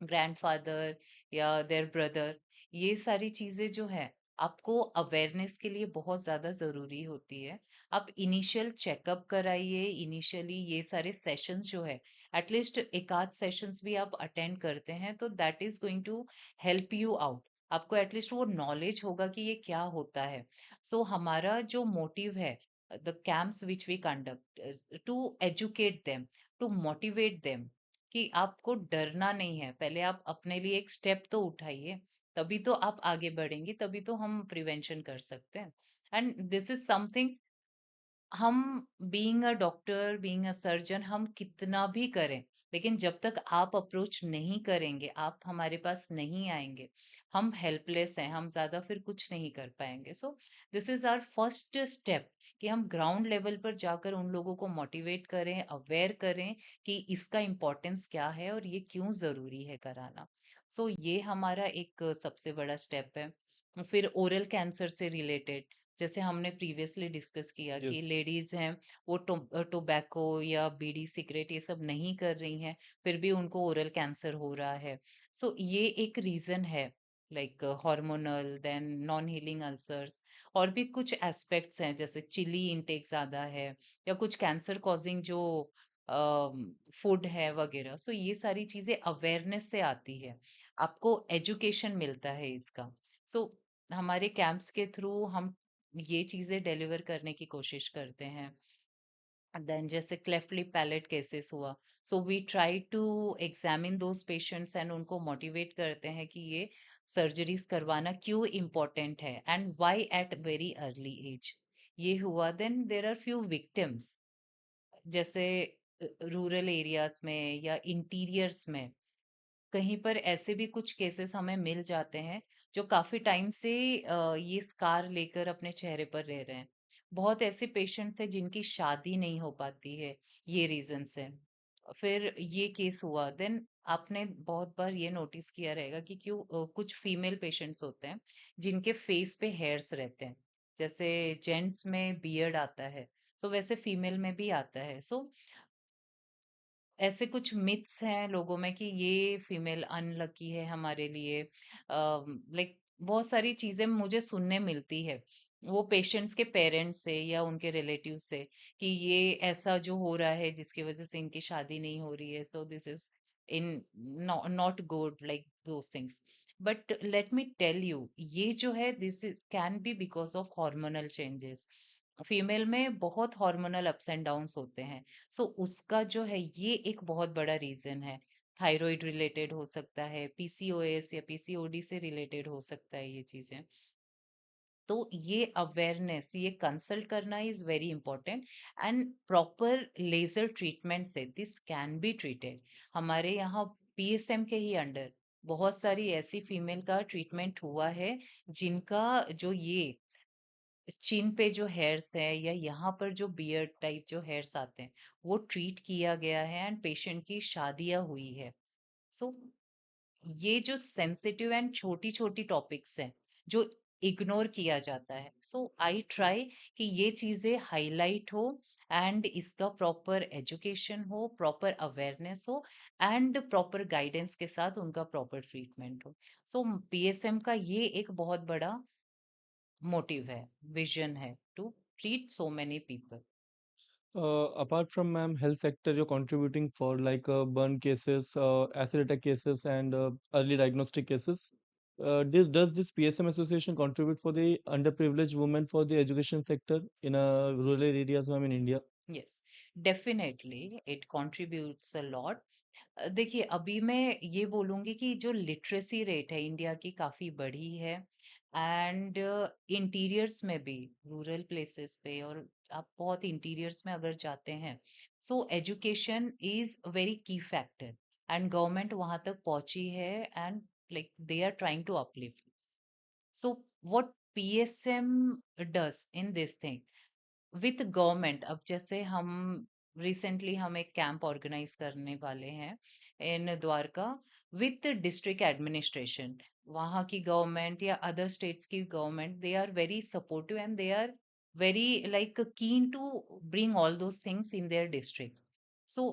grandfather या देयर ब्रदर। ये सारी चीज़ें जो हैं, आपको अवेयरनेस के लिए बहुत ज़्यादा ज़रूरी होती है। आप इनिशियल चेकअप कराइए, इनिशियली ये सारे सेशंस जो है, एटलीस्ट एक आध सेशंस भी आप अटेंड करते हैं, तो that is going to help you out. आपको एटलीस्ट वो नॉलेज होगा कि ये क्या होता है। सो हमारा जो मोटिव है, the camps which we conduct to educate them, to motivate them, कि आपको डरना नहीं है। पहले आप अपने लिए एक स्टेप तो उठाइए, तभी तो आप आगे बढ़ेंगी, तभी तो हम प्रिवेंशन कर सकते हैं। एंड दिस इज़ समथिंग, हम being a doctor, being a surgeon, हम कितना भी करें, लेकिन जब तक आप अप्रोच नहीं करेंगे, आप हमारे पास नहीं आएँगे, हम हेल्पलेस हैं, हम ज़्यादा फिर कुछ नहीं कर पाएँगे। So this is our first step, कि हम ग्राउंड लेवल पर जाकर उन लोगों को मोटिवेट करें, अवेयर करें कि इसका इम्पोर्टेंस क्या है और ये क्यों ज़रूरी है कराना। सो ये हमारा एक सबसे बड़ा स्टेप है। फिर ओरल कैंसर से रिलेटेड, जैसे हमने प्रीवियसली डिस्कस किया कि यस। लेडीज हैं, वो टोबैको या बीड़ी सिगरेट ये सब नहीं कर रही हैं, फिर भी उनको ओरल कैंसर हो रहा है। सो ये एक रीजन है, like hormonal, then non healing ulcers, और भी कुछ एस्पेक्ट्स हैं, जैसे चिली इंटेक ज्यादा है या कुछ कैंसर कॉजिंग जो फूड है वगैरह। सो ये सारी चीजें अवेयरनेस से आती है, आपको एजुकेशन मिलता है इसका। सो हमारे कैंप्स के थ्रू हम ये चीज़ें डिलीवर करने की कोशिश करते हैं। देन जैसे क्लेफ्ट लिप पैलेट केसेस हुआ, so we try to examine those patients and उनको मोटिवेट करते हैं कि ये सर्जरीज करवाना क्यों इम्पोर्टेंट है and why at very early age. ये हुआ। Then there are few victims, जैसे रूरल एरियाज में या इंटीरियर्स में, कहीं पर ऐसे भी कुछ केसेस हमें मिल जाते हैं जो काफी टाइम से ये स्कार लेकर अपने चेहरे पर रह रहे हैं। बहुत ऐसे पेशेंट्स हैं जिनकी शादी नहीं हो पाती है, ये रीजन से। फिर ये केस हुआ। देन आपने बहुत बार ये नोटिस किया रहेगा कि क्यों कुछ फीमेल पेशेंट्स होते हैं जिनके फेस पे हेयर्स रहते हैं, जैसे जेंट्स में बियर्ड आता है, तो वैसे फीमेल में भी आता है। सो ऐसे कुछ मिथ्स हैं लोगों में कि ये फीमेल अनलकी है हमारे लिए। लाइक बहुत सारी चीजें मुझे सुनने मिलती है, वो पेशेंट्स के पेरेंट्स से या उनके रिलेटिव से, कि ये ऐसा जो हो रहा है जिसकी वजह से इनकी शादी नहीं हो रही है। So this is in not good, like those things. But let me tell you, ये जो है this is can be because of hormonal changes. Female में बहुत हार्मोनल अप्स एंड डाउन्स होते हैं। सो उसका जो है ये एक बहुत बड़ा रीजन है। थायराइड रिलेटेड हो सकता है, पीसीओएस या पीसीओडी से रिलेटेड हो सकता है ये चीजें। तो ये अवेयरनेस, ये कंसल्ट करना is very important. And proper laser treatment से दिस कैन बी ट्रीटेड। हमारे यहाँ पीएसएम के ही अंडर बहुत सारी ऐसी फीमेल का ट्रीटमेंट हुआ है जिनका जो ये चिन पे जो हेयर्स है या यहाँ पर जो बियर्ड टाइप जो हेयर्स आते हैं वो ट्रीट किया गया है एंड पेशेंट की शादियां हुई है। सो ये जो सेंसिटिव एंड छोटी छोटी टॉपिक्स हैं जो इग्नोर किया जाता है, सो आई ट्राई कि ये चीजें हाईलाइट हो एंड इसका प्रॉपर एजुकेशन हो, प्रॉपर अवेयरनेस हो एंड प्रॉपर गाइडेंस के साथ उनका प्रॉपर ट्रीटमेंट हो। सो पीएसएम का ये एक बहुत बड़ा मोटिव है, विजन है to treat so many people. Apart from ma'am health sector, you're contributing for like burn cases, acid attack cases, and early diagnostic cases. Does this PSM association contribute for the underprivileged women for the education sector in rural areas, ma'am, in India? Yes, definitely it contributes a lot. देखिए, अभी मैं ये बोलूँगी कि जो literacy rate है India की काफ़ी बढ़ी है एंड इंटीरियर्स में भी, रूरल प्लेसेस पे और आप बहुत इंटीरियर्स में अगर जाते हैं, so education is very key factor and government वहाँ तक पहुँची है and like they are trying to uplift. So what PSM does in this thing with government, अब जैसे हम रिसेंटली हम एक कैंप ऑर्गेनाइज करने वाले हैं in Dwarka with district administration. वहाँ की गवर्नमेंट या अदर स्टेट्स की government, they are very supportive and they are very like keen to bring all those things in their district. So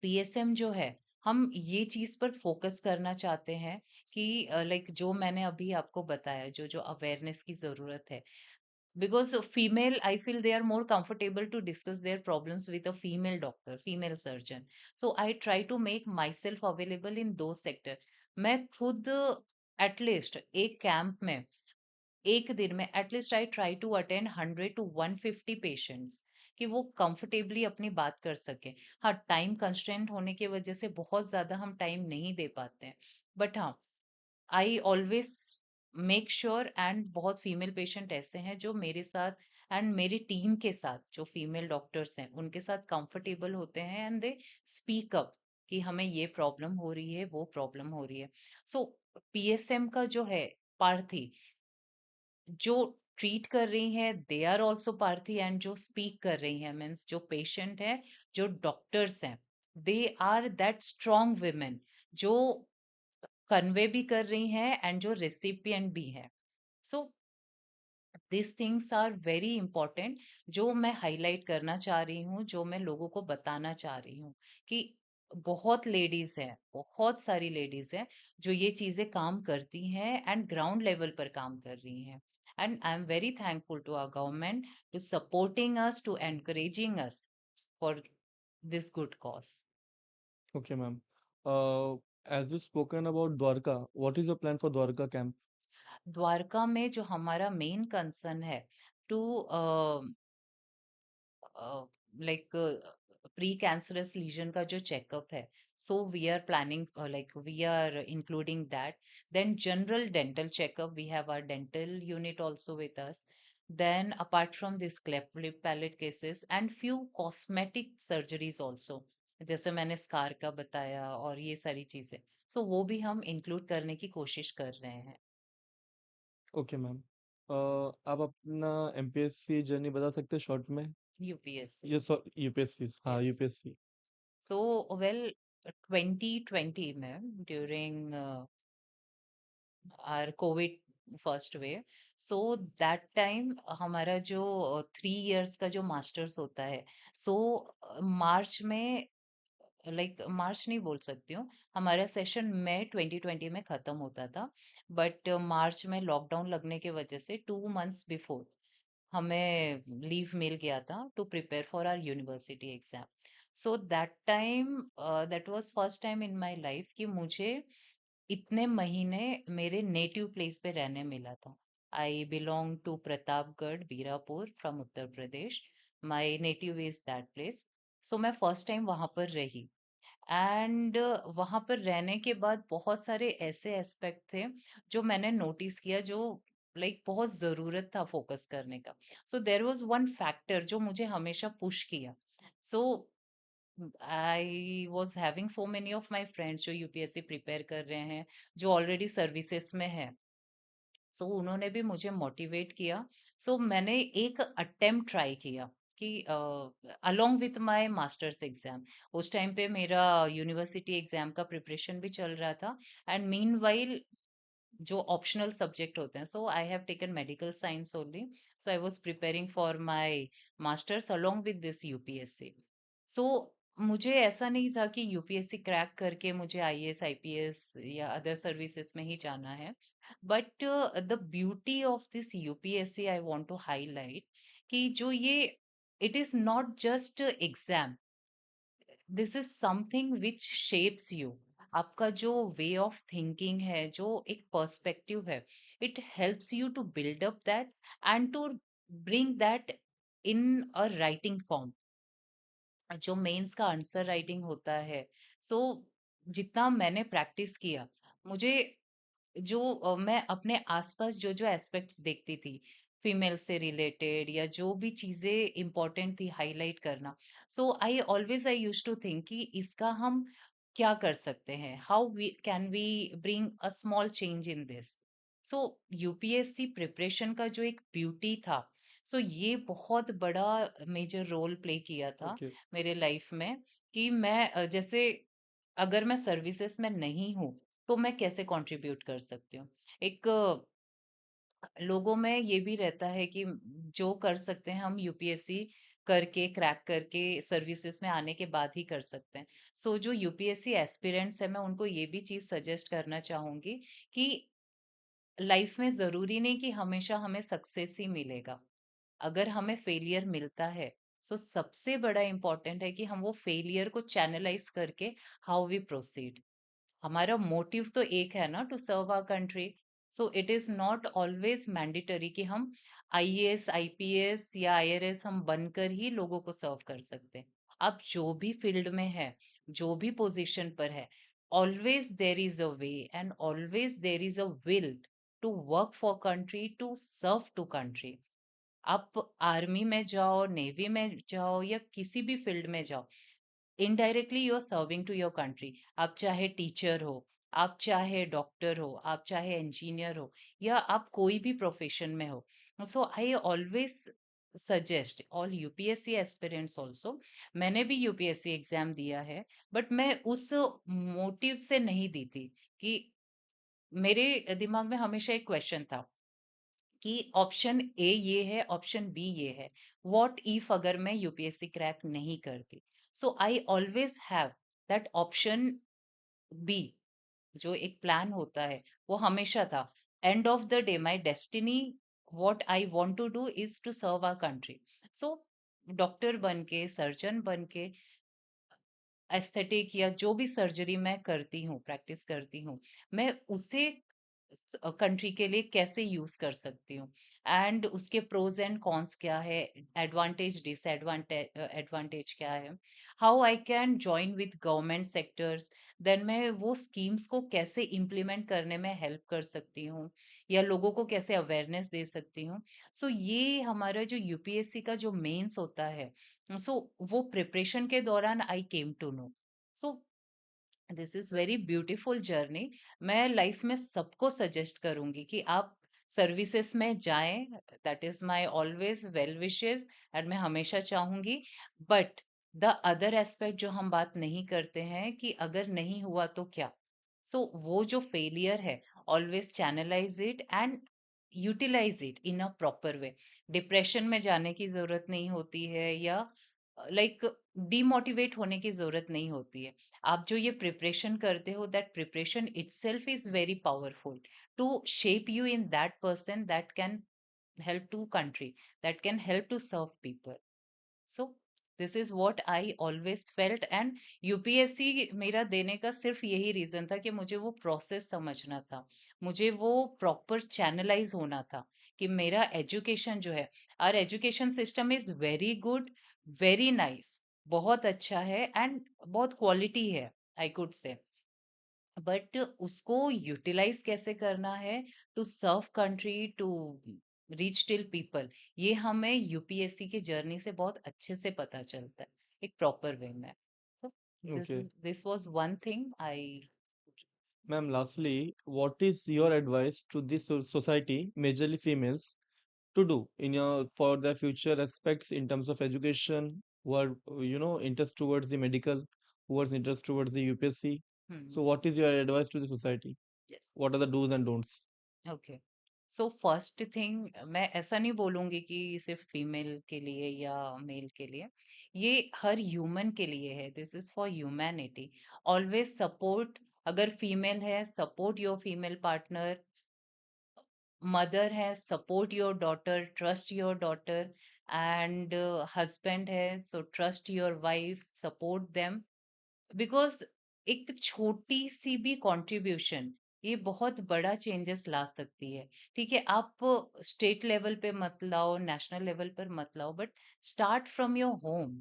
PSM जो है, हम ये चीज पर फोकस करना चाहते हैं कि लाइक जो मैंने अभी आपको बताया, जो जो अवेयरनेस की जरूरत है, because of female, I feel they are more comfortable to discuss their problems with a female doctor, female surgeon. So I try to make myself available in those sector। मैं खुद एटलीस्ट एक camp में एक दिन में at least I try to attend 100 to 150 patients, कि वो comfortably अपनी बात कर सके। हाँ, टाइम कंस्ट्रेंट होने की वजह से बहुत ज्यादा हम टाइम नहीं दे पाते हैं, बट हाँ, I always make sure. And बहुत फीमेल पेशेंट ऐसे हैं जो मेरे साथ एंड मेरी टीम के साथ, जो फीमेल डॉक्टर्स हैं उनके साथ कंफर्टेबल होते हैं एंड दे स्पीक अप कि हमें ये प्रॉब्लम हो रही है, वो प्रॉब्लम हो रही है। सो पीएसएम का जो है पार्थी, जो ट्रीट कर रही हैं दे आर ऑल्सो पार्थी एंड जो स्पीक कर रही हैं मीन्स जो पेशेंट है, जो डॉक्टर्स हैं, they are that strong women जो कन्वे भी कर रही हैं एंड जो रेसिपिएंट भी हैं। So this things are very important, जो मैं हाईलाइट करना चाह रही हूँ, जो मैं लोगों को बताना चाह रही हूँ कि बहुत लेडीज हैं, बहुत सारी लेडीज हैं जो ये चीजें काम करती हैं एंड ग्राउंड लेवल पर काम कर रही हैं। And I am very thankful to our government to supporting us, to encouraging us for this good cause. Okay, ma'am. As you spoken about Dwarka, what is your plan for Dwarka camp? Dwarka में जो हमारा main concern है to like pre cancerous lesion का जो checkup है, so we are planning like we are including that. Then general dental checkup, we have our dental unit also with us. Then apart from this cleft lip palate cases and few cosmetic surgeries also, जैसे मैंने scar का बताया और ये सारी चीजें, सो वो भी हम इंक्लूड करने की कोशिश कर रहे हैं। Okay ma'am. आप अपना एमपीएससी जर्नी बता सकते हैं शॉर्ट में? यूपीएससी। ये यूपीएससी, हाँ यस। यूपीएससी। सो वेल, 2020 में during our COVID first wave, so that time हमारा जो 3 इयर्स का जो मास्टर्स होता है, सो मार्च में, लाइक मार्च नहीं बोल सकती हूँ, हमारा सेशन मई 2020 में खत्म होता था, बट मार्च में लॉकडाउन लगने की वजह से 2 मंथ्स बिफोर हमें लीव मिल गया था to prepare for our university exam. So that time, that was first time in my life कि मुझे इतने महीने मेरे नेटिव प्लेस पे रहने मिला था। I belong to Pratapgarh Birapur from Uttar Pradesh. My native is that place. So मैं फर्स्ट टाइम वहां पर रही एंड वहां पर रहने के बाद बहुत सारे ऐसे एस्पेक्ट थे जो मैंने नोटिस किया, जो लाइक बहुत ज़रूरत था फ़ोकस करने का। So there was one factor जो मुझे हमेशा पुश किया। So I was having so many of my friends जो यूपीएससी प्रिपेयर कर रहे हैं, जो ऑलरेडी सर्विसेज़ में हैं। उन्होंने भी मुझे मोटिवेट किया। मैंने एक अटेम्प्ट ट्राई किया कि along with my masters exam, उस टाइम पे मेरा यूनिवर्सिटी एग्जाम का प्रिपरेशन भी चल रहा था, एंड मीनवाइल जो ऑप्शनल सब्जेक्ट होते हैं, I have taken medical science only. I was preparing for my masters along with this UPSC. So मुझे ऐसा नहीं था कि यूपीएससी क्रैक करके मुझे आईएएस आईपीएस या अदर सर्विसेज में ही जाना है, but the beauty of this UPSC I want to highlight कि जो ये it is not just exam, this is something which shapes you. आपका जो वे ऑफ थिंकिंग है, जो एक पर्सपेक्टिव है, it helps you to build up that and to bring that in a writing form. जो मेंस का answer writing होता है, सो जितना मैंने प्रैक्टिस किया, मुझे जो मैं अपने आसपास जो-जो एस्पेक्ट्स देखती थी, फीमेल से रिलेटेड या जो भी चीज़ें इम्पोर्टेंट थी हाइलाइट करना, आई यूज्ड टू थिंक कि इसका हम क्या कर सकते हैं? How we can we bring a small change in this? So UPSC preparation का जो एक ब्यूटी था, ये बहुत बड़ा मेजर रोल प्ले किया था ओके, मेरे लाइफ में कि मैं जैसे अगर मैं सर्विसेज में नहीं हूँ, तो मैं कैसे कंट्रीब्यूट कर सकती हूँ? एक लोगों में ये भी रहता है कि जो कर सकते हैं हम यूपीएससी करके, क्रैक करके सर्विसेज में आने के बाद ही कर सकते हैं। जो यूपीएससी एस्पिरेंट्स हैं, मैं उनको ये भी चीज़ सजेस्ट करना चाहूँगी कि लाइफ में ज़रूरी नहीं कि हमेशा हमें सक्सेस ही मिलेगा। अगर हमें फेलियर मिलता है, सबसे बड़ा इम्पोर्टेंट है कि हम वो फेलियर को चैनलाइज़ करके हाउ वी प्रोसीड। हमारा मोटिव तो एक है ना, to serve our country. It is not always mandatory कि हम आईएएस आईपीएस या आईआरएस हम बनकर ही लोगों को सर्व कर सकते हैं। आप जो भी फील्ड में है, जो भी पोजीशन पर है, always there is a way and always there is a will to work for country, to serve to country. आप आर्मी में जाओ, नेवी में जाओ या किसी भी फील्ड में जाओ, indirectly you are serving to your country. आप चाहे टीचर हो, आप चाहे डॉक्टर हो, आप चाहे इंजीनियर हो, या आप कोई भी प्रोफेशन में हो। I always suggest all UPSC aspirants also, मैंने भी यूपीएससी एग्जाम दिया है, बट मैं उस मोटिव से नहीं दी थी कि मेरे दिमाग में हमेशा एक क्वेश्चन था कि ऑप्शन ए ये है, ऑप्शन बी ये है। व्हाट इफ अगर मैं यूपीएससी क्रैक नहीं करती? I always have that option B. जो एक प्लान होता है, वो हमेशा था। End of the day my destiny, what I want to do is to serve our country. So doctor बन के, सर्जन बन के, एस्थेटिक या जो भी सर्जरी मैं करती हूँ, प्रैक्टिस करती हूँ, मैं उसे कंट्री के लिए कैसे यूज कर सकती हूँ, एंड उसके प्रोज एंड कॉन्स क्या है, एडवांटेज डिसएडवांटेज एडवांटेज क्या है, how I can join with government sectors, then मैं वो स्कीम्स को कैसे इम्प्लीमेंट करने में हेल्प कर सकती हूँ या लोगों को कैसे अवेयरनेस दे सकती हूँ। ये हमारा जो यूपीएससी का जो मेंस होता है, वो प्रिपरेशन के दौरान I came to know. So this is very beautiful journey. मैं लाइफ में सबको सजेस्ट करूंगी कि आप सर्विसेज में जाएं। That is my always well wishes, and मैं हमेशा चाहूंगी। बट द अदर एस्पेक्ट जो हम बात नहीं करते हैं कि अगर नहीं हुआ तो क्या। वो जो फेलियर है, always channelize it and utilize it in a proper way. Depression में जाने की जरूरत नहीं होती है, या लाइक डीमोटिवेट होने की जरूरत नहीं होती है। आप जो ये प्रिपरेशन करते हो, that preparation itself is very powerful to shape you in that person that can help to country, that can help to serve people. So this is what I always felt, and UPSC मेरा देने का सिर्फ यही reason था कि मुझे वो process समझना था, मुझे वो प्रॉपर चैनलाइज होना था कि मेरा एजुकेशन जो है, our education system is very good, very nice, बहुत अच्छा है एंड बहुत क्वालिटी है, आई कुड से। बट उसको यूटिलाइज कैसे करना है to serve country, to reach till people, ये हमें यूपीएससी की जर्नी से बहुत अच्छे से पता चलता है एक प्रॉपर वे में। So okay. This was one thing I. Ma'am, lastly, what is your advice to this society, majorly females, to do in your for their future aspects in terms of education, who are interest towards the medical, who are interest towards the UPSC? So, what is your advice to the society? Yes. What are the do's and don'ts? Okay, so first thing, मैं ऐसा नहीं बोलूंगी कि सिर्फ female के लिए या mail के लिए, ये हर ह्यूमन के लिए है, this is for humanity. Always support, अगर फीमेल है support your female partner, mother है support your daughter, trust your daughter, and husband है so trust your wife, support them, because एक छोटी सी भी कंट्रीब्यूशन ये बहुत बड़ा चेंजेस ला सकती है। ठीक है, आप स्टेट लेवल पे मत लाओ, नेशनल लेवल पर मत लाओ, but start from your home.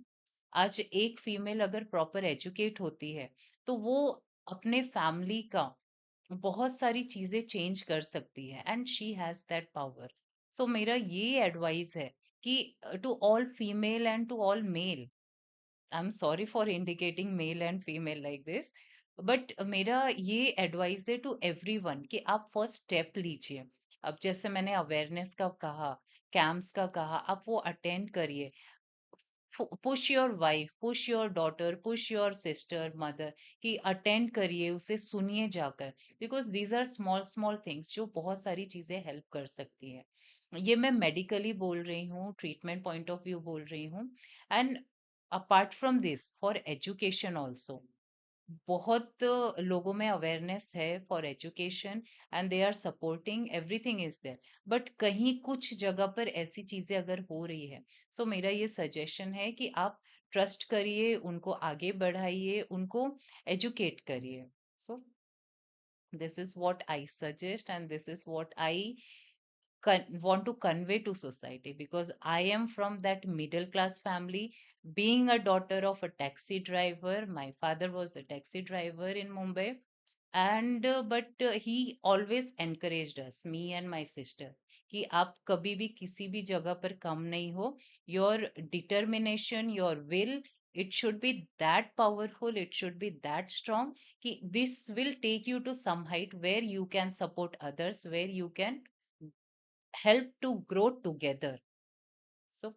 आज एक फीमेल अगर प्रॉपर एजुकेट होती है तो वो अपने फैमिली का बहुत सारी चीजें चेंज कर सकती है, and she has that power. So मेरा ये एडवाइस है कि to all female and to all male, I am sorry for indicating male and female like this, but मेरा ये एडवाइस है टू एवरीवन कि आप फर्स्ट स्टेप लीजिए। अब जैसे मैंने अवेयरनेस का कहा, कैंप्स का कहा, आप वो अटेंड करिए। Push your wife, push your daughter, push your sister, mother, कि अटेंड करिए, उसे सुनिए जाकर, because these are small small things जो बहुत सारी चीजें हेल्प कर सकती है। ये मैं मेडिकली बोल रही हूँ, ट्रीटमेंट पॉइंट ऑफ व्यू बोल रही हूँ, and apart from this for education also, बहुत लोगों में अवेयरनेस है for education, and they are supporting, everything is there, but कहीं कुछ जगह पर ऐसी चीजें अगर हो रही है, सो मेरा ये सजेशन है कि आप ट्रस्ट करिए, उनको आगे बढ़ाइए, उनको एजुकेट करिए। सो this is what I suggest, and this is what I want to convey to society, because I am from that middle class family, being a daughter of a taxi driver. My father was a taxi driver in Mumbai, and but he always encouraged us, me and my sister, कि आप कभी भी किसी भी जगह पर कम नहीं हो, your determination, your will, it should be that powerful, it should be that strong, कि this will take you to some height where you can support others, where you can help to grow together. So